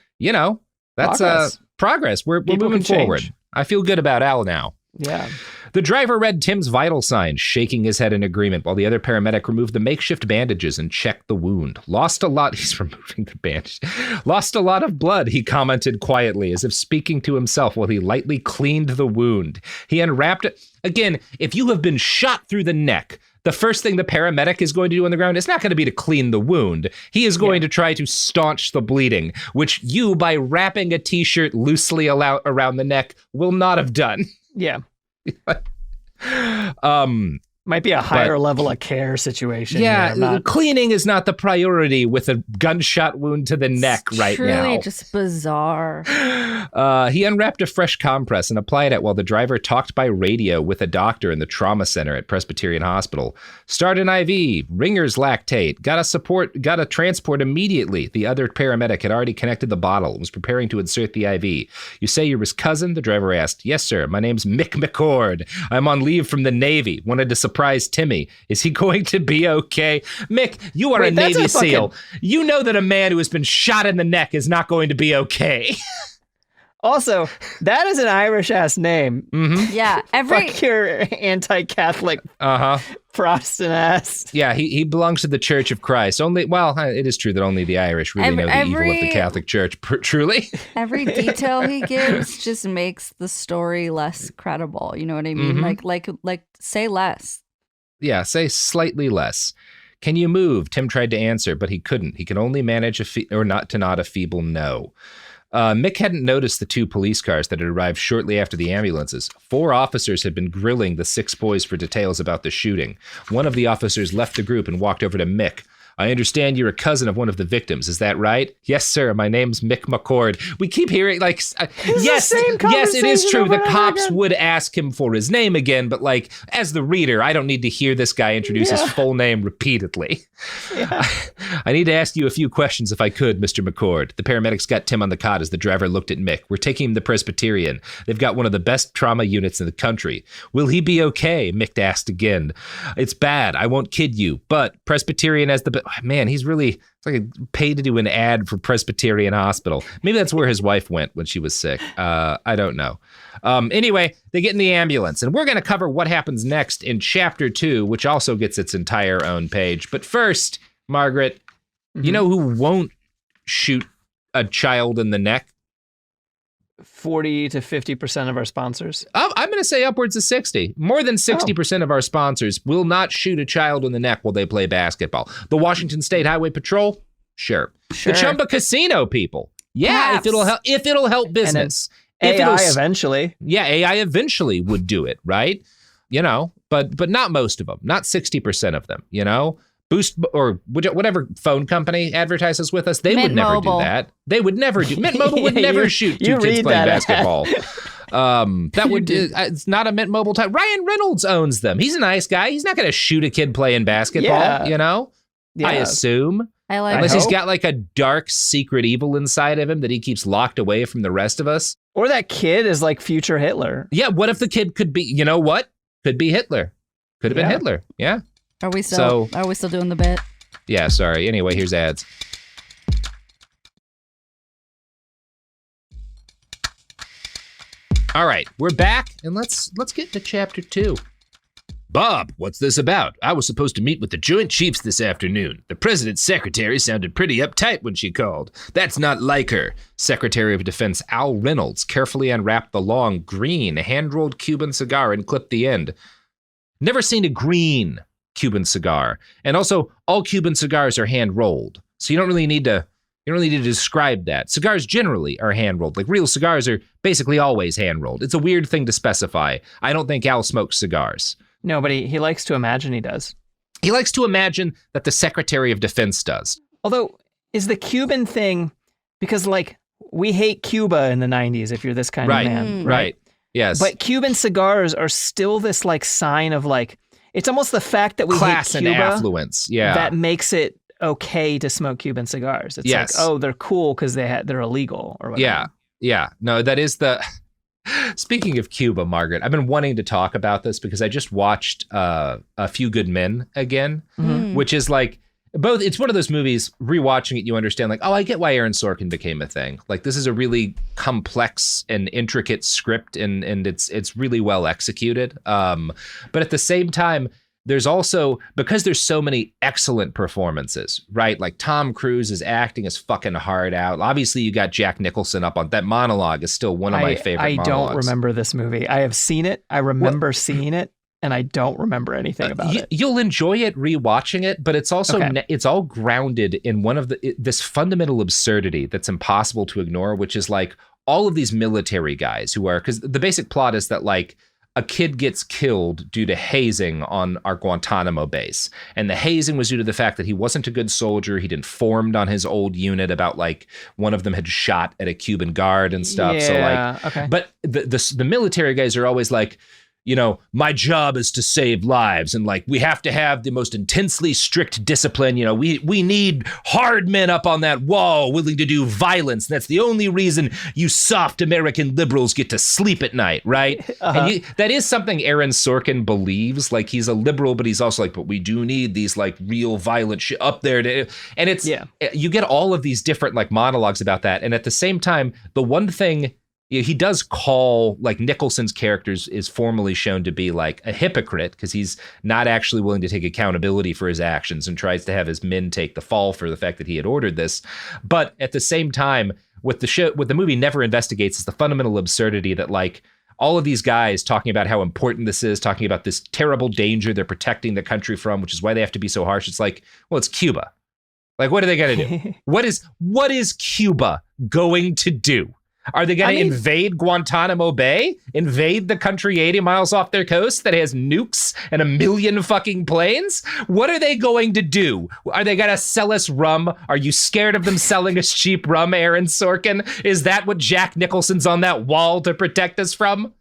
that's progress. We're moving forward. I feel good about Al now. Yeah. The driver read Tim's vital signs, shaking his head in agreement, while the other paramedic removed the makeshift bandages and checked the wound. He's removing the bandage. Lost a lot of blood, he commented quietly, as if speaking to himself while he lightly cleaned the wound. He unwrapped it. Again, if you have been shot through the neck, the first thing the paramedic is going to do on the ground is not going to be to clean the wound. He is going to try to staunch the bleeding, which you, by wrapping a t-shirt loosely around the neck, will not have done. Yeah. Might be a higher level of care situation. Yeah, cleaning is not the priority with a gunshot wound to the neck right now. Truly just bizarre. He unwrapped a fresh compress and applied it while the driver talked by radio with a doctor in the trauma center at Presbyterian Hospital. Start an IV, Ringer's lactate, got a transport immediately. The other paramedic had already connected the bottle and was preparing to insert the IV. You say you're his cousin? The driver asked. Yes, sir. My name's Mick McCord. I'm on leave from the Navy. Wanted to surprise Timmy. Is he going to be okay? Mick, you are a Navy SEAL. You know that a man who has been shot in the neck is not going to be okay. Also, that is an Irish-ass name. Mm-hmm. Yeah. Fuck your anti-Catholic Protestant ass. Yeah, he belongs to the Church of Christ. It is true that only the Irish really know the evil of the Catholic Church, truly. Every detail he gives just makes the story less credible. You know what I mean? Mm-hmm. Like say less. Yeah, say slightly less. Can you move? Tim tried to answer, but he couldn't. He could only manage not to nod a feeble no. Mick hadn't noticed the 2 police cars that had arrived shortly after the ambulances. 4 officers had been grilling the 6 boys for details about the shooting. One of the officers left the group and walked over to Mick. I understand you're a cousin of one of the victims. Is that right? Yes, sir. My name's Mick McCord. We keep hearing yes, it is true. The cops would ask him for his name again, but as the reader, I don't need to hear this guy introduce his full name repeatedly. Yeah. I need to ask you a few questions if I could, Mr. McCord. The paramedics got Tim on the cot as the driver looked at Mick. We're taking him to Presbyterian. They've got one of the best trauma units in the country. Will he be okay? Mick asked again. It's bad. I won't kid you, but Presbyterian has the man, he's really paid to do an ad for Presbyterian Hospital. Maybe that's where his wife went when she was sick. I don't know. Anyway, they get in the ambulance, and we're going to cover what happens next in Chapter 2, which also gets its entire own page. But first, Margaret, you know who won't shoot a child in the neck? 40 to 50% of our sponsors. I'm going to say upwards of 60. More than 60% of our sponsors will not shoot a child in the neck while they play basketball. The Washington State Highway Patrol? Sure. The Chumba Casino people? Yeah, if it'll help business. And AI eventually. Yeah, AI eventually would do it, right? But not most of them. Not 60% of them, Boost or whatever phone company advertises with us, they would never do that. They would never do. Mint Mobile would never shoot 2 kids playing basketball. That would it's not a Mint Mobile type. Ryan Reynolds owns them. He's a nice guy. He's not going to shoot a kid playing basketball. Yeah. I assume. Unless he's got a dark secret evil inside of him that he keeps locked away from the rest of us. Or that kid is future Hitler. Yeah. What if the kid could be? You know what? Could be Hitler. Could have been Hitler. Yeah. Are we still doing the bit? Yeah, sorry. Anyway, here's ads. All right, we're back, and let's get to Chapter 2. Bob, what's this about? I was supposed to meet with the Joint Chiefs this afternoon. The president's secretary sounded pretty uptight when she called. That's not like her. Secretary of Defense Al Reynolds carefully unwrapped the long, green, hand-rolled Cuban cigar and clipped the end. Never seen a green Cuban cigar. And also, all Cuban cigars are hand-rolled. So you don't really need to describe that. Cigars generally are hand-rolled. Real cigars are basically always hand-rolled. It's a weird thing to specify. I don't think Al smokes cigars. No, but he likes to imagine he does. He likes to imagine that the Secretary of Defense does. Although, is the Cuban thing, because we hate Cuba in the 90s if you're this kind of man. Right. Yes. But Cuban cigars are still this sign of it's almost the fact that we class hate Cuba and affluence. Yeah. That makes it okay to smoke Cuban cigars. It's they're cool because they're illegal or whatever. Yeah. No, that is the. Speaking of Cuba, Margaret, I've been wanting to talk about this because I just watched A Few Good Men again, which is both. It's one of those movies. Rewatching it, you understand I get why Aaron Sorkin became a thing. This is a really complex and intricate script, and it's really well executed. But at the same time, there's also, because there's so many excellent performances, right? Tom Cruise is acting his fucking heart out. Obviously, you got Jack Nicholson up on that monologue is still one of my favorite monologues. I don't remember this movie. I have seen it. I remember seeing it, and I don't remember anything about it. You'll enjoy it rewatching it, but it's also it's all grounded in one of this fundamental absurdity that's impossible to ignore, which is all of these military guys who are, because the basic plot is that a kid gets killed due to hazing on our Guantanamo base. And the hazing was due to the fact that he wasn't a good soldier. He'd informed on his old unit about like one of them had shot at a Cuban guard and stuff. Yeah, so like, okay. But the military guys are always like, you know, my job is to save lives. And like, we have to have the most intensely strict discipline. You know, we need hard men up on that wall willing to do violence. And that's the only reason you soft American liberals get to sleep at night, right? And that is something Aaron Sorkin believes. Like, he's a liberal, but he's also like, but we do need these like real violent shit up there. And it's, you get all of these different like monologues about that. And at the same time, the one thing, he does call, like, Nicholson's character is formally shown to be like a hypocrite because he's not actually willing to take accountability for his actions and tries to have his men take the fall for the fact that he had ordered this. But at the same time, what the movie never investigates is the fundamental absurdity that like all of these guys talking about how important this is, talking about this terrible danger they're protecting the country from, which is why they have to be so harsh. It's like, well, it's Cuba. Like, what are they going to do? What is Cuba going to do? Are they going to invade Guantanamo Bay? Invade the country 80 miles off their coast that has nukes and 1 million fucking planes? What are they going to do? Are they going to sell us rum? Are you scared of them selling us cheap rum, Aaron Sorkin? Is that what Jack Nicholson's on that wall to protect us from?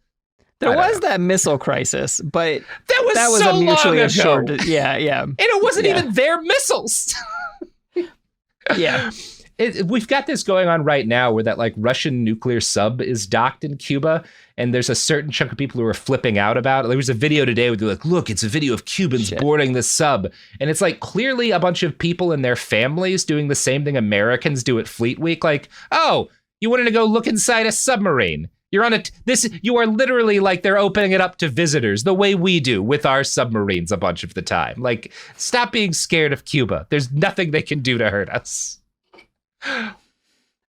There was that missile crisis, but that was so a mutually assured. Yeah. And it wasn't even their missiles. Yeah. We've got this going on right now where that like Russian nuclear sub is docked in Cuba, and there's a certain chunk of people who are flipping out about it. There was a video today where they're like, look, it's a video of Cubans boarding this sub. And it's like clearly a bunch of people and their families doing the same thing Americans do at Fleet Week. Like, oh, you wanted to go look inside a submarine. You're on you are literally like they're opening it up to visitors the way we do with our submarines a bunch of the time. Like, stop being scared of Cuba. There's nothing they can do to hurt us.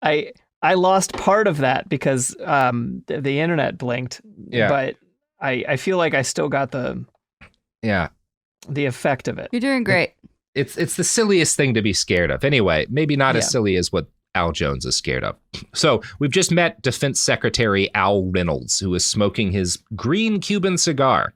I lost part of that because the internet blinked. Yeah. But I feel like I still got the effect of it. You're doing great. It's the silliest thing to be scared of. Anyway, maybe not as silly as what Al Jones is scared of. So we've just met Defense Secretary Al Reynolds, who is smoking his green Cuban cigar.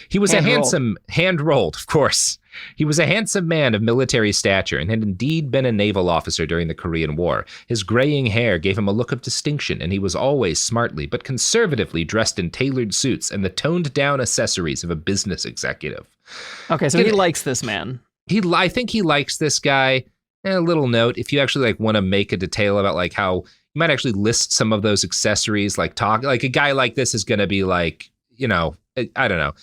He was hand-rolled, of course. He was a handsome man of military stature and had indeed been a naval officer during the Korean War. His graying hair gave him a look of distinction, and he was always smartly but conservatively dressed in tailored suits and the toned-down accessories of a business executive. Okay, so he likes this man. I think he likes this guy. A little note, if you actually like want to make a detail about like how you might actually list some of those accessories, like a guy like this is going to be like, you know, I don't know.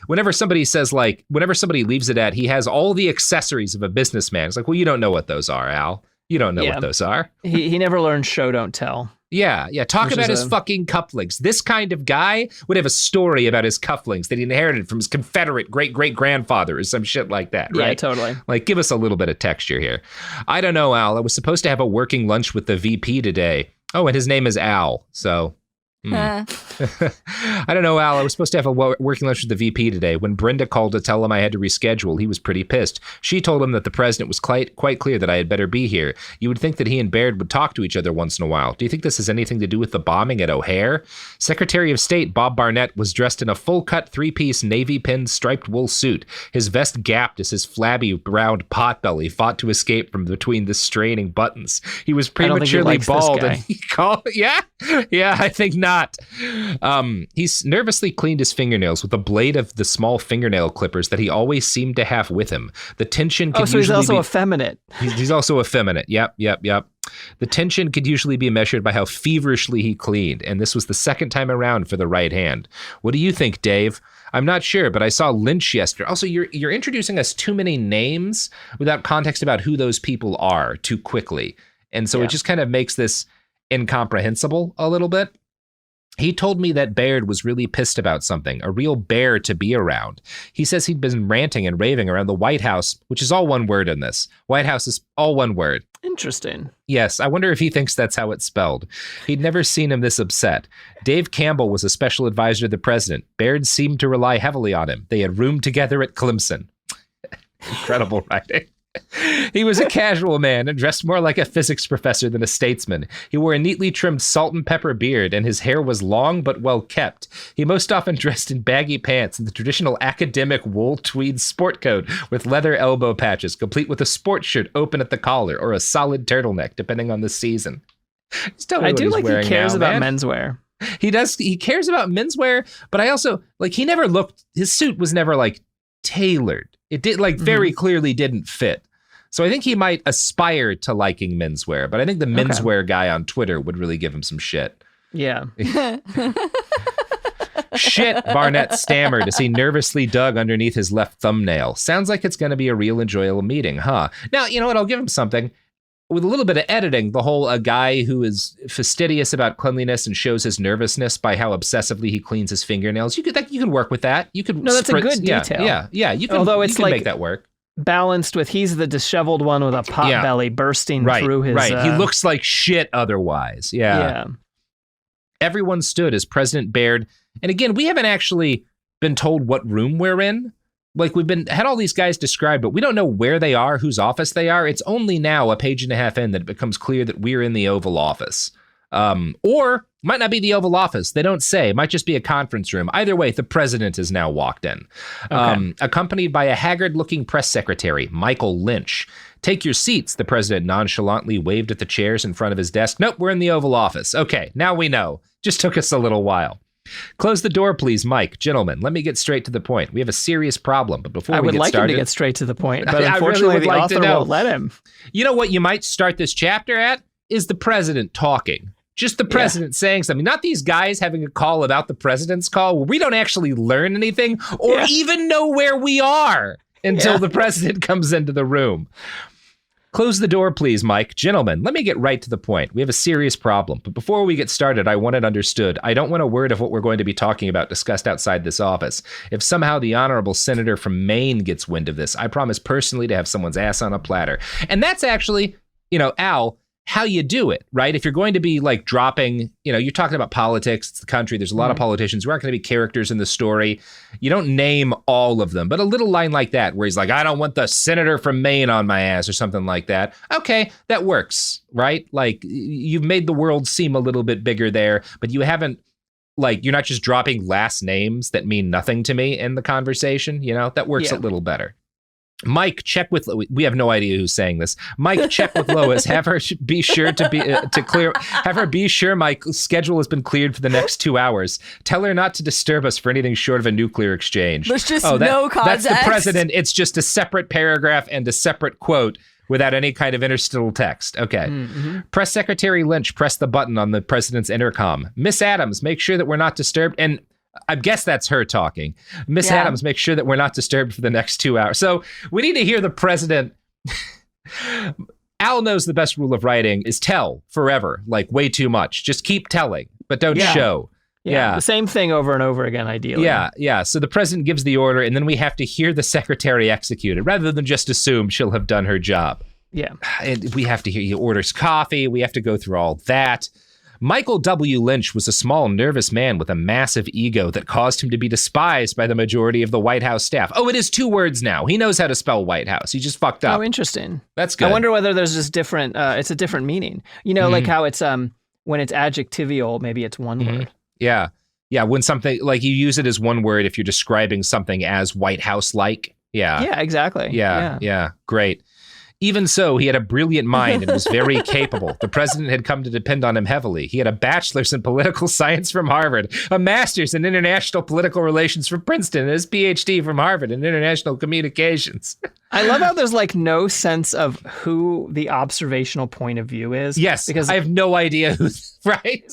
Whenever somebody leaves it at, he has all the accessories of a businessman. It's like, well, you don't know what those are, Al. You don't know what those are. He never learned show, don't tell. Yeah. Talk about his fucking cufflinks. This kind of guy would have a story about his cufflinks that he inherited from his Confederate great-great-grandfather or some shit like that, right? Yeah, totally. Like, give us a little bit of texture here. I don't know, Al. I was supposed to have a working lunch with the VP today. Oh, and his name is Al, so... I don't know, Al. I was supposed to have a working lunch with the VP today. When Brenda called to tell him I had to reschedule, he was pretty pissed. She told him that the president was quite clear that I had better be here. You would think that he and Baird would talk to each other once in a while. Do you think this has anything to do with the bombing at O'Hare? Secretary of State Bob Barnett was dressed in a full-cut three-piece navy-pinned striped wool suit. His vest gapped as his flabby, round potbelly fought to escape from between the straining buttons. He was prematurely bald. And he called, yeah, I think not. He's nervously cleaned his fingernails with a blade of the small fingernail clippers that he always seemed to have with him. The tension could so he's also effeminate. He's also effeminate. Yep. The tension could usually be measured by how feverishly he cleaned, and this was the second time around for the right hand. What do you think, Dave? I'm not sure, but I saw Lynch yesterday. Also, you're introducing us too many names without context about who those people are too quickly, and so it just kind of makes this incomprehensible a little bit. He told me that Baird was really pissed about something, a real bear to be around. He says he'd been ranting and raving around the White House, which is all one word in this. White House is all one word. Interesting. Yes, I wonder if he thinks that's how it's spelled. He'd never seen him this upset. Dave Campbell was a special advisor to the president. Baird seemed to rely heavily on him. They had roomed together at Clemson. Incredible writing. He was a casual man and dressed more like a physics professor than a statesman. He wore a neatly trimmed salt and pepper beard, and his hair was long but well kept. He most often dressed in baggy pants and the traditional academic wool tweed sport coat with leather elbow patches, complete with a sports shirt open at the collar or a solid turtleneck, depending on the season. I do like he cares about menswear. He does. He cares about menswear, but I also like he never looked. His suit was never like tailored. It did like very clearly didn't fit. So I think he might aspire to liking menswear, but I think the menswear guy on Twitter would really give him some shit. Yeah. Shit, Barnett stammered as he nervously dug underneath his left thumbnail. Sounds like it's going to be a real enjoyable meeting, huh? Now, you know what? I'll give him something. With a little bit of editing, the whole a guy who is fastidious about cleanliness and shows his nervousness by how obsessively he cleans his fingernails. You can work with that. You could. No, that's a good detail. Yeah. You can. Although it's you can make that work. Balanced with he's the disheveled one with a pot belly bursting through his. Right. He looks like shit otherwise. Yeah. Everyone stood as President Baird. And again, we haven't actually been told what room we're in. Like we've had all these guys described, but we don't know where they are, whose office they are. It's only now, a page and a half in, that it becomes clear that we're in the Oval Office. Or might not be the Oval Office. They don't say. It might just be a conference room. Either way, the president has now walked in, accompanied by a haggard-looking press secretary, Michael Lynch. Take your seats, the president nonchalantly waved at the chairs in front of his desk. Nope, we're in the Oval Office. Okay, now we know. Just took us a little while. Close the door, please, Mike. Gentlemen, let me get straight to the point. We have a serious problem, but before we get started... I would like him to get straight to the point, but unfortunately the author won't let him. You know what you might start this chapter at? Is the president talking. Just the president saying something. Not these guys having a call about the president's call where we don't actually learn anything or even know where we are until the president comes into the room. Close the door, please, Mike. Gentlemen, let me get right to the point. We have a serious problem. But before we get started, I want it understood. I don't want a word of what we're going to be talking about discussed outside this office. If somehow the honorable senator from Maine gets wind of this, I promise personally to have someone's ass on a platter. And that's actually, Al, how you do it, right? If you're going to be like dropping, you're talking about politics, it's the country, there's a lot of politicians who aren't going to be characters in the story. You don't name all of them, but a little line like that where he's like, I don't want the senator from Maine on my ass or something like that. Okay, that works, right? Like you've made the world seem a little bit bigger there, but you haven't, you're not just dropping last names that mean nothing to me in the conversation, that works a little better. Mike, check with. We have no idea who's saying this. Mike, check with Lois. Have her be sure to clear. Have her be sure my schedule has been cleared for the next 2 hours. Tell her not to disturb us for anything short of a nuclear exchange. There's just no context. That's the president. It's just a separate paragraph and a separate quote without any kind of interstitial text. Okay. Mm-hmm. Press Secretary Lynch pressed the button on the president's intercom. Miss Adams, make sure that we're not disturbed. And I guess that's her talking. Miss Adams, make sure that we're not disturbed for the next 2 hours. So we need to hear the president. Al knows the best rule of writing is tell forever, like way too much. Just keep telling, but don't show. Yeah. The same thing over and over again, ideally. Yeah. So the president gives the order, and then we have to hear the secretary execute it, rather than just assume she'll have done her job. Yeah. And we have to hear he orders coffee. We have to go through all that. Michael W. Lynch was a small, nervous man with a massive ego that caused him to be despised by the majority of the White House staff. Oh, it is 2 words now. He knows how to spell White House. He just fucked up. Oh, interesting. That's good. I wonder whether there's just different, it's a different meaning. Like how it's, when it's adjectival, maybe it's one word. Yeah. Yeah, when something, like you use it as one word if you're describing something as White House-like. Yeah. Yeah, exactly. Yeah. Great. Even so, he had a brilliant mind and was very capable. The president had come to depend on him heavily. He had a bachelor's in political science from Harvard, a master's in international political relations from Princeton, and his PhD from Harvard in international communications. I love how there's no sense of who the observational point of view is. Yes, because I have no idea who's right.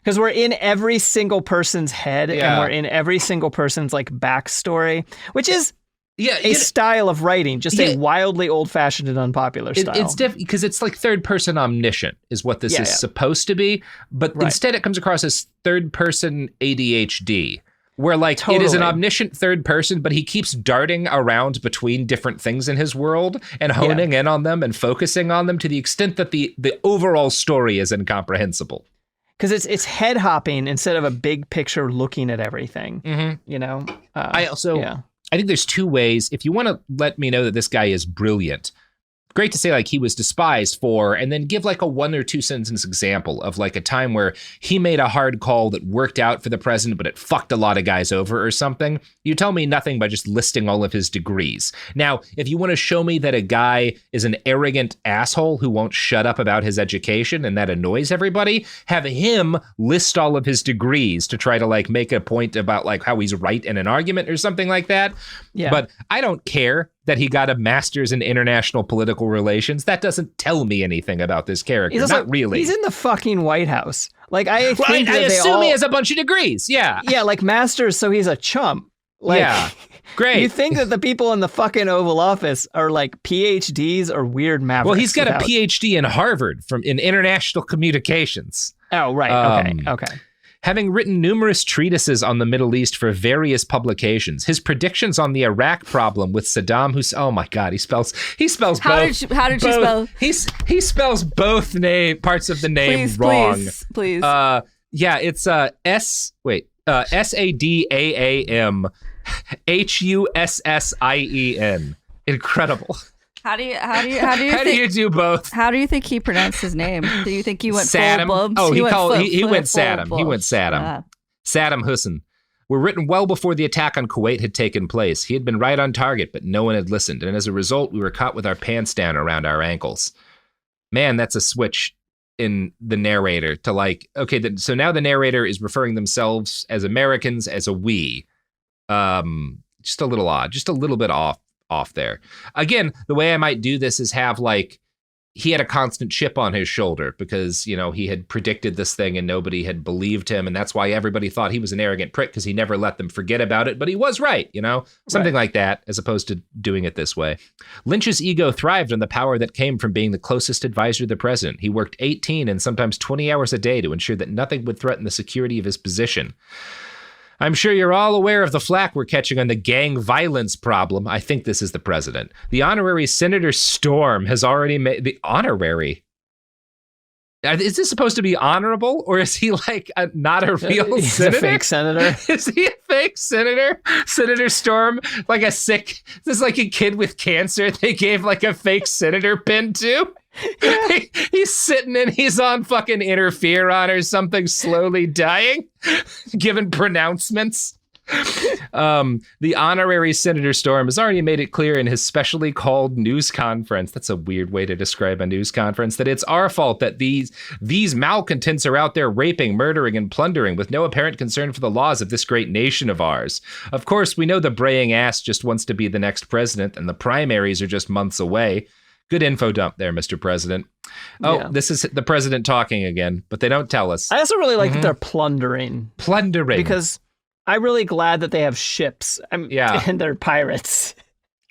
Because we're in every single person's head and we're in every single person's backstory, which is a style of writing, just a wildly old-fashioned and unpopular style. It's different because it's third-person omniscient is what this is supposed to be, but instead it comes across as third-person ADHD, where it is an omniscient third person, but he keeps darting around between different things in his world and honing in on them and focusing on them to the extent that the overall story is incomprehensible. Because it's head hopping instead of a big picture looking at everything. I think there's 2 ways. If you want to let me know that this guy is brilliant, great to say like he was despised for, and then give like a 1 or 2 sentence example of like a time where he made a hard call that worked out for the president, but it fucked a lot of guys over or something. You tell me nothing by just listing all of his degrees. Now, if you want to show me that a guy is an arrogant asshole who won't shut up about his education and that annoys everybody, have him list all of his degrees to try to like make a point about like how he's right in an argument or something like that. Yeah. But I don't care that he got a master's in international political relations. That doesn't tell me anything about this character. Not really. He's in the fucking White House. Like I assume he has a bunch of degrees. Yeah. Yeah, like masters, so he's a chump. Like, yeah. Great. You think that the people in the fucking Oval Office are like PhDs or weird mavericks? Well, he's got a PhD in Harvard in international communications. Oh, right. Okay. Having written numerous treatises on the Middle East for various publications, his predictions on the Iraq problem with Saddam Hussein. Oh my God, he spells both. How did you spell? He spells both parts of the name wrong. Please. Yeah, it's Sadam Hussein. Incredible. How do you do both? How do you think he pronounced his name? Do you think he went Saddam? Full bumps? Oh, he went Saddam. He went Saddam. Yeah. Saddam Hussein. Were written well before the attack on Kuwait had taken place. He had been right on target, but no one had listened, and as a result, we were caught with our pants down around our ankles. Man, that's a switch in the narrator to like, okay, so now the narrator is referring themselves as Americans as a we. Just a little odd, just a little bit off there. Again, the way I might do this is have like, he had a constant chip on his shoulder because, you know, he had predicted this thing and nobody had believed him. And that's why everybody thought he was an arrogant prick because he never let them forget about it. But he was right, you know, something like that, as opposed to doing it this way. Lynch's ego thrived on the power that came from being the closest advisor to the president. He worked 18 and sometimes 20 hours a day to ensure that nothing would threaten the security of his position. I'm sure you're all aware of the flack we're catching on the gang violence problem. I think this is the president. The honorary Senator Storm has already made the honorary. Is this supposed to be honorable, or is he like not a real senator? A fake senator. Is he a fake senator? Senator Storm, like this is like a kid with cancer they gave like a fake senator pin to. Yeah. He's sitting and he's on fucking interferon or something, slowly dying, giving pronouncements. The honorary Senator Storm has already made it clear in his specially called news conference, that's a weird way to describe a news conference, that it's our fault that these malcontents are out there raping, murdering, and plundering with no apparent concern for the laws of this great nation of ours. Of course, we know the braying ass just wants to be the next president, and the primaries are just months away. Good info dump there, Mr. President. Oh, yeah. This is the president talking again, but they don't tell us. I also really like that they're plundering. Because I'm really glad that they have ships and they're pirates.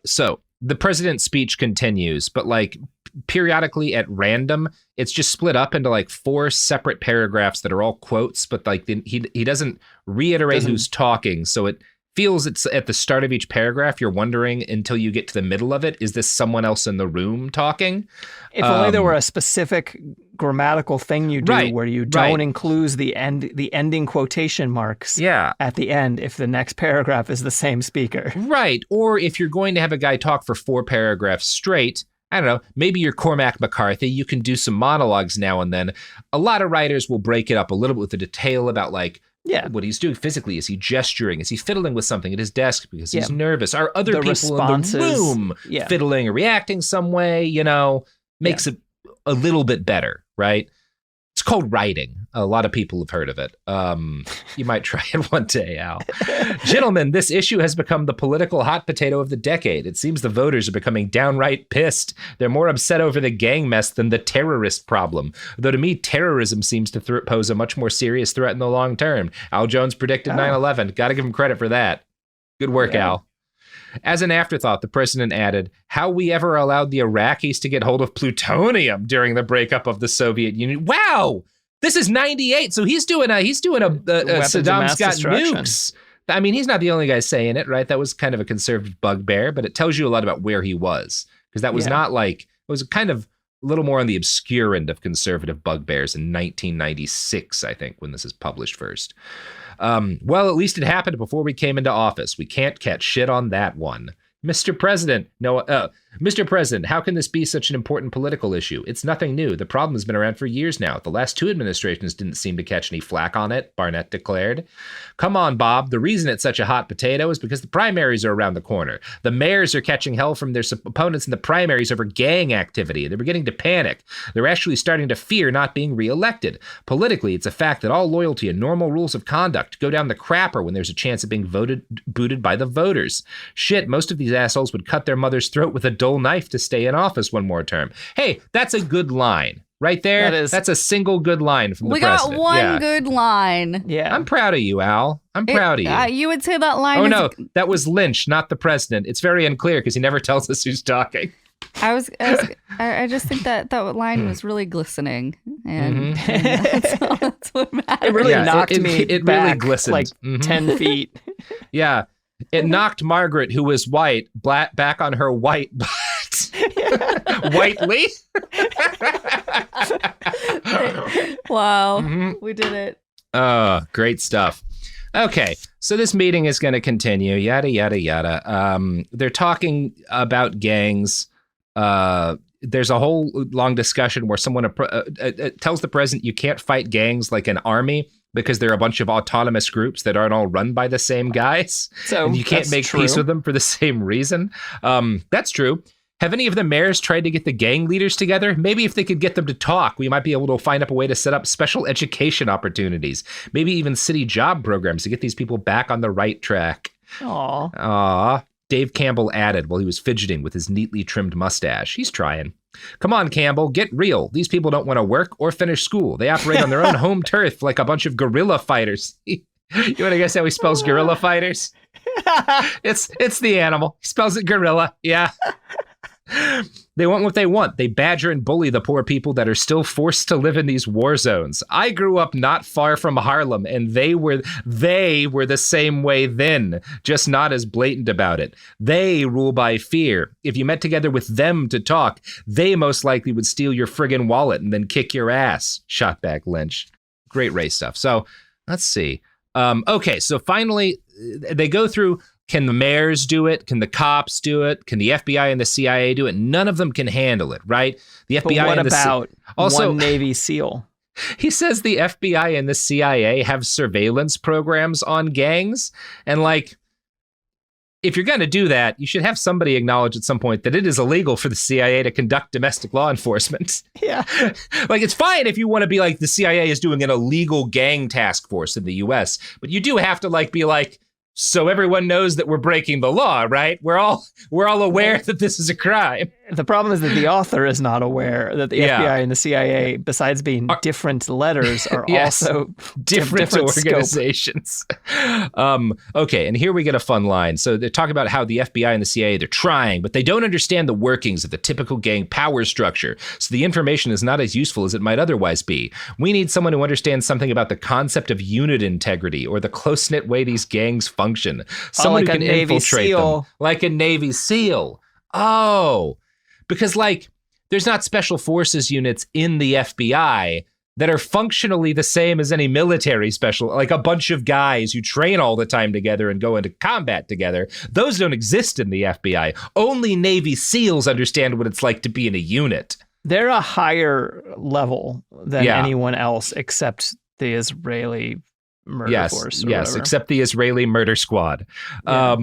So the president's speech continues, but like periodically at random, it's just split up into like 4 separate paragraphs that are all quotes, but like he doesn't reiterate who's talking. So it feels it's at the start of each paragraph. You're wondering until you get to the middle of it, is this someone else in the room talking? If only there were a specific grammatical thing you do where you don't include the ending quotation marks at the end if the next paragraph is the same speaker. Right. Or if you're going to have a guy talk for 4 paragraphs straight, I don't know, maybe you're Cormac McCarthy, you can do some monologues now and then. A lot of writers will break it up a little bit with the detail about like, what he's doing physically. Is he gesturing? Is he fiddling with something at his desk because he's nervous? Are other people in the room fiddling or reacting some way? You know, makes it a little bit better, right? It's called writing. A lot of people have heard of it. You might try it one day, Al. Gentlemen, this issue has become the political hot potato of the decade. It seems the voters are becoming downright pissed. They're more upset over the gang mess than the terrorist problem. Though to me, terrorism seems to pose a much more serious threat in the long term. Al Jones predicted 9/11. Got to give him credit for that. Good work, Al. As an afterthought, the president added, how we ever allowed the Iraqis to get hold of plutonium during the breakup of the Soviet Union. Wow! This is 98, so he's doing a Saddam's got nukes. I mean, he's not the only guy saying it, right? That was kind of a conservative bugbear, but it tells you a lot about where he was. Because that was not like, it was kind of a little more on the obscure end of conservative bugbears in 1996, I think, when this is published first. Well, at least it happened before we came into office. We can't catch shit on that one. Mr. President, Mr. President, how can this be such an important political issue? It's nothing new. The problem has been around for years now. The last 2 administrations didn't seem to catch any flack on it, Barnett declared. Come on, Bob. The reason it's such a hot potato is because the primaries are around the corner. The mayors are catching hell from their opponents in the primaries over gang activity. They're beginning to panic. They're actually starting to fear not being reelected. Politically, it's a fact that all loyalty and normal rules of conduct go down the crapper when there's a chance of being booted by the voters. Shit, most of these assholes would cut their mother's throat with a dull knife to stay in office one more term. Hey, that's a good line. Right there, that's a single good line from the president. We got one good line. Yeah. I'm proud of you, Al. I'm proud of you. You would say that line no, that was Lynch, not the president. It's very unclear because he never tells us who's talking. I just think that line was really glistening, and that's what matters. It really knocked me it back really glistened. like 10 feet. Yeah. It knocked Margaret, who was white, back on her white butt. Whitely. Wow. We did it. Oh, great stuff. Okay, so this meeting is going to continue, yada, yada, yada. They're talking about gangs. There's a whole long discussion where someone tells the president you can't fight gangs like an army because they're a bunch of autonomous groups that aren't all run by the same guys. So and you can't make peace with them for the same reason. That's true. Have any of the mayors tried to get the gang leaders together? Maybe if they could get them to talk, we might be able to find up a way to set up special education opportunities. Maybe even city job programs to get these people back on the right track. Aw. Dave Campbell added while he was fidgeting with his neatly trimmed mustache. He's trying. Come on, Campbell, get real. These people don't want to work or finish school. They operate on their own home turf like a bunch of guerrilla fighters. You want to guess how he spells guerrilla fighters? It's the animal. He spells it gorilla. Yeah. They want what they want. They badger and bully the poor people that are still forced to live in these war zones. I grew up not far from Harlem, and they were the same way then, just not as blatant about it. They rule by fear. If you met together with them to talk, they most likely would steal your friggin' wallet and then kick your ass. Shot back Lynch. Great race stuff. So let's see. Okay, so finally they go through. Can the mayors do it? Can the cops do it? Can the FBI and the CIA do it? None of them can handle it, right? The FBI but what and the about also one Navy SEAL? He says the FBI and the CIA have surveillance programs on gangs. And like, if you're going to do that, you should have somebody acknowledge at some point that it is illegal for the CIA to conduct domestic law enforcement. Yeah. Like, it's fine if you want to be like the CIA is doing an illegal gang task force in the US, but you do have to like be like, so everyone knows that we're breaking the law, right? We're all aware that this is a crime. The problem is that the author is not aware that the FBI and the CIA, besides being different letters, are also different organizations. Okay, and here we get a fun line. So they're talking about how the FBI and the CIA, they're trying, but they don't understand the workings of the typical gang power structure. So the information is not as useful as it might otherwise be. We need someone who understands something about the concept of unit integrity or the close-knit way these gangs function. Someone like who can infiltrate them. Like a Navy SEAL. Oh, because like there's not special forces units in the FBI that are functionally the same as any military special, like a bunch of guys who train all the time together and go into combat together. Those don't exist in the FBI. Only Navy SEALs understand what it's like to be in a unit. They're a higher level than anyone else except the Israeli murder force. Yes, except the Israeli murder squad. Yeah.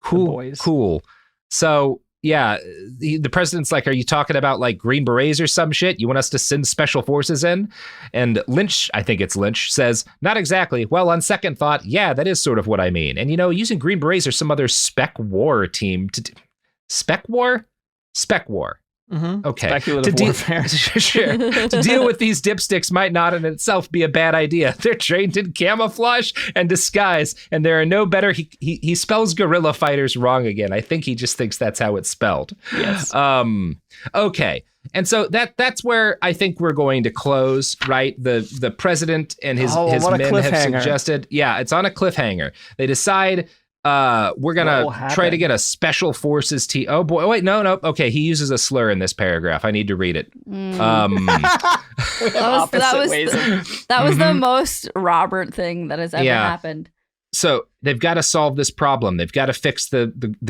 Cool. So, yeah, the president's like, are you talking about like Green Berets or some shit? You want us to send special forces in? And Lynch, I think it's Lynch, says, not exactly. Well, on second thought, yeah, that is sort of what I mean. And, you know, using Green Berets or some other spec war team to... Spec war? Spec war. Mm-hmm. Okay. Speculative warfare. Sure. To deal with these dipsticks might not in itself be a bad idea. They're trained in camouflage and disguise, and there are no better. He spells guerrilla fighters wrong again. I think he just thinks that's how it's spelled. Yes. Okay. And so that's where I think we're going to close, right? The president and his men have suggested. Yeah, it's on a cliffhanger. They decide we're gonna try to get a special forces team. Oh boy! Wait, no. Okay, he uses a slur in this paragraph. I need to read it. That was the most Robert thing that has ever happened. So they've got to solve this problem. They've got to fix the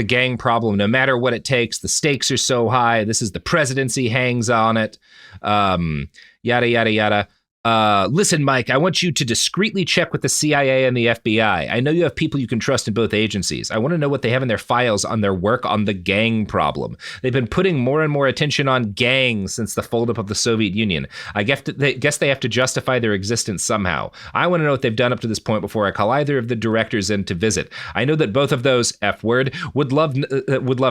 gang problem, no matter what it takes. The stakes are so high. This is the presidency hangs on it. Yada, yada, yada. Listen, Mike, I want you to discreetly check with the CIA and the FBI. I know you have people you can trust in both agencies. I want to know what they have in their files on their work on the gang problem. They've been putting more and more attention on gangs since the fold-up of the Soviet Union. I guess they have to justify their existence somehow. I want to know what they've done up to this point before I call either of the directors in to visit. I know that both of those, F word, would love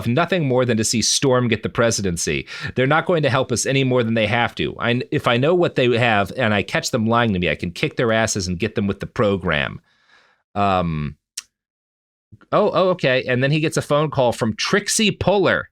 nothing more than to see Storm get the presidency. They're not going to help us any more than they have to. If I know what they have and I catch them lying to me, I can kick their asses and get them with the program. Okay. And then he gets a phone call from Trixie Puller.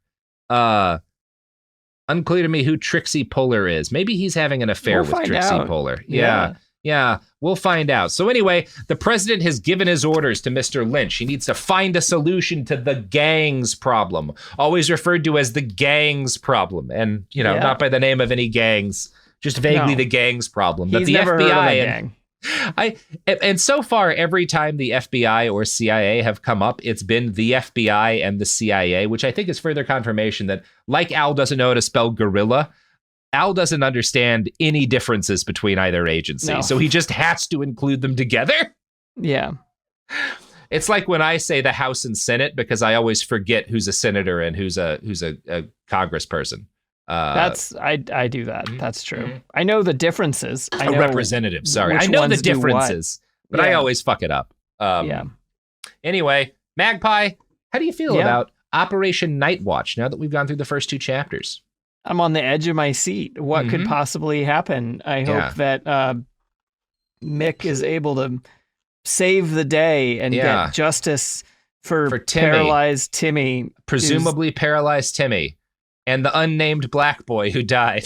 Unclear to me who Trixie Puller is. Maybe he's having an affair with Trixie Puller. Yeah, we'll find out. So anyway, the president has given his orders to Mr. Lynch. He needs to find a solution to the gangs problem, always referred to as the gangs problem. And, not by the name of any gangs. Just vaguely the gangs problem. But He's the never FBI heard of a gang. and so far, every time the FBI or CIA have come up, it's been the FBI and the CIA, which I think is further confirmation that, like Al doesn't know how to spell gorilla, Al doesn't understand any differences between either agency. No. So he just has to include them together. Yeah. It's like when I say the House and Senate, because I always forget who's a senator and who's a congressperson. I do that. That's true. I know the differences. I know representative. Sorry, I know the differences, but I always fuck it up. Anyway, Magpie, how do you feel about Operation Night Watch now that we've gone through the first 2 chapters? I'm on the edge of my seat. What could possibly happen? I hope that Mick is able to save the day and get justice for paralyzed Timmy, presumably paralyzed Timmy. And the unnamed black boy who died.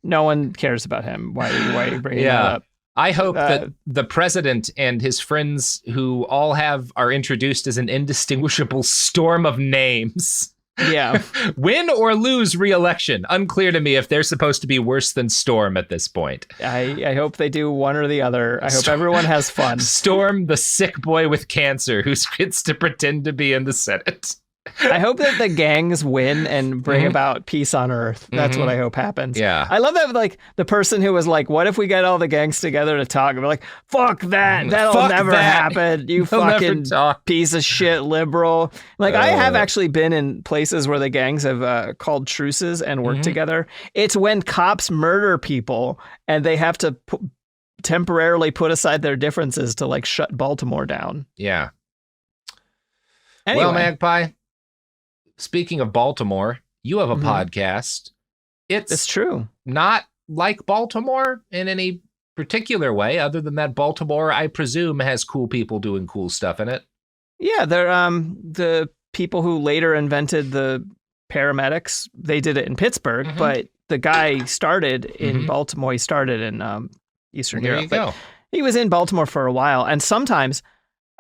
No one cares about him. Why are you bringing that up? I hope that the president and his friends who all are introduced as an indistinguishable storm of names. Yeah. Win or lose re-election. Unclear to me if they're supposed to be worse than Storm at this point. I hope they do one or the other. I hope everyone has fun. Storm, the sick boy with cancer who gets to pretend to be in the Senate. I hope that the gangs win and bring about peace on Earth. That's what I hope happens. Yeah. I love that, like, the person who was like, what if we get all the gangs together to talk? And we're like, fuck that. That'll never happen. You fucking piece of shit liberal. Like, I have actually been in places where the gangs have called truces and worked together. It's when cops murder people and they have to temporarily put aside their differences to, like, shut Baltimore down. Yeah. Anyway. Well, Magpie, speaking of Baltimore, you have a podcast. It's true. Not like Baltimore in any particular way, other than that Baltimore, I presume, has cool people doing cool stuff in it. Yeah, they're the people who later invented the paramedics. They did it in Pittsburgh, but the guy started in Baltimore. He started in Eastern Europe. There you go. He was in Baltimore for a while, and sometimes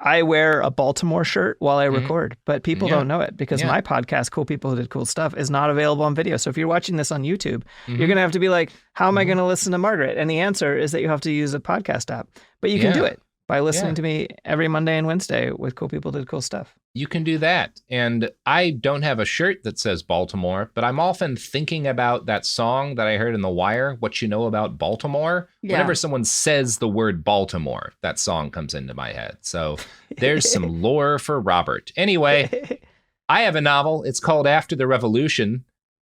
I wear a Baltimore shirt while I record, but people don't know it because my podcast, Cool People Who Did Cool Stuff, is not available on video. So if you're watching this on YouTube, you're going to have to be like, how am I going to listen to Margaret? And the answer is that you have to use a podcast app. But you can do it by listening to me every Monday and Wednesday with Cool People Who Did Cool Stuff. You can do that. And I don't have a shirt that says Baltimore, but I'm often thinking about that song that I heard in The Wire, What You Know About Baltimore. Yeah. Whenever someone says the word Baltimore, that song comes into my head. So there's some lore for Robert. Anyway, I have a novel. It's called After the Revolution.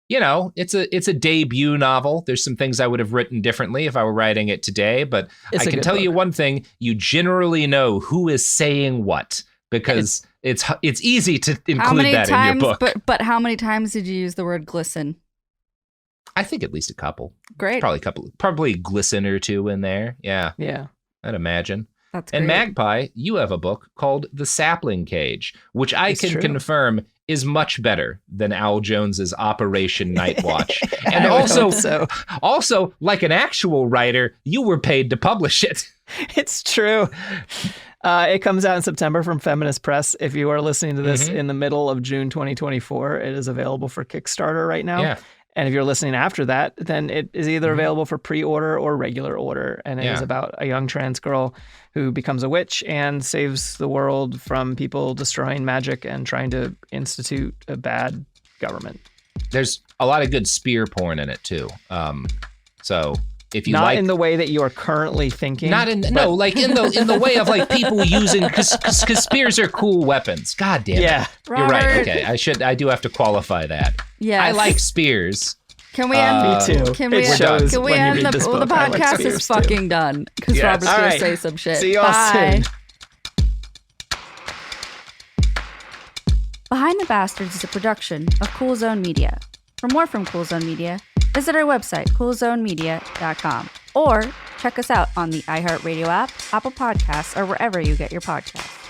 You know, it's a debut novel. There's some things I would have written differently if I were writing it today, but I can tell you one thing. You generally know who is saying what because it's easy to include that in your book. But how many times did you use the word glisten? I think at least a couple. Great. Probably glisten or two in there. Yeah. Yeah. I'd imagine. That's great. And Magpie, you have a book called The Sapling Cage, which I can confirm is much better than Al Jones's Operation Night Watch. And also, like an actual writer, you were paid to publish it. It's true. It comes out in September from Feminist Press. If you are listening to this in the middle of June 2024, it is available for Kickstarter right now. Yeah. And if you're listening after that, then it is either available for pre-order or regular order. And it is about a young trans girl who becomes a witch and saves the world from people destroying magic and trying to institute a bad government. There's a lot of good spear porn in it too. So if you not in the way that you are currently thinking, like in the way of like people using because spears are cool weapons. God damn it. Yeah, you're right. Okay, I do have to qualify that. Yeah, I like spears. Can we end? Me too. Can we end the podcast is fucking done because Robert's gonna say some shit. See y'all soon. Behind the Bastards is a production of Cool Zone Media. For more from Cool Zone Media, visit our website, coolzonemedia.com, or check us out on the iHeartRadio app, Apple Podcasts, or wherever you get your podcasts.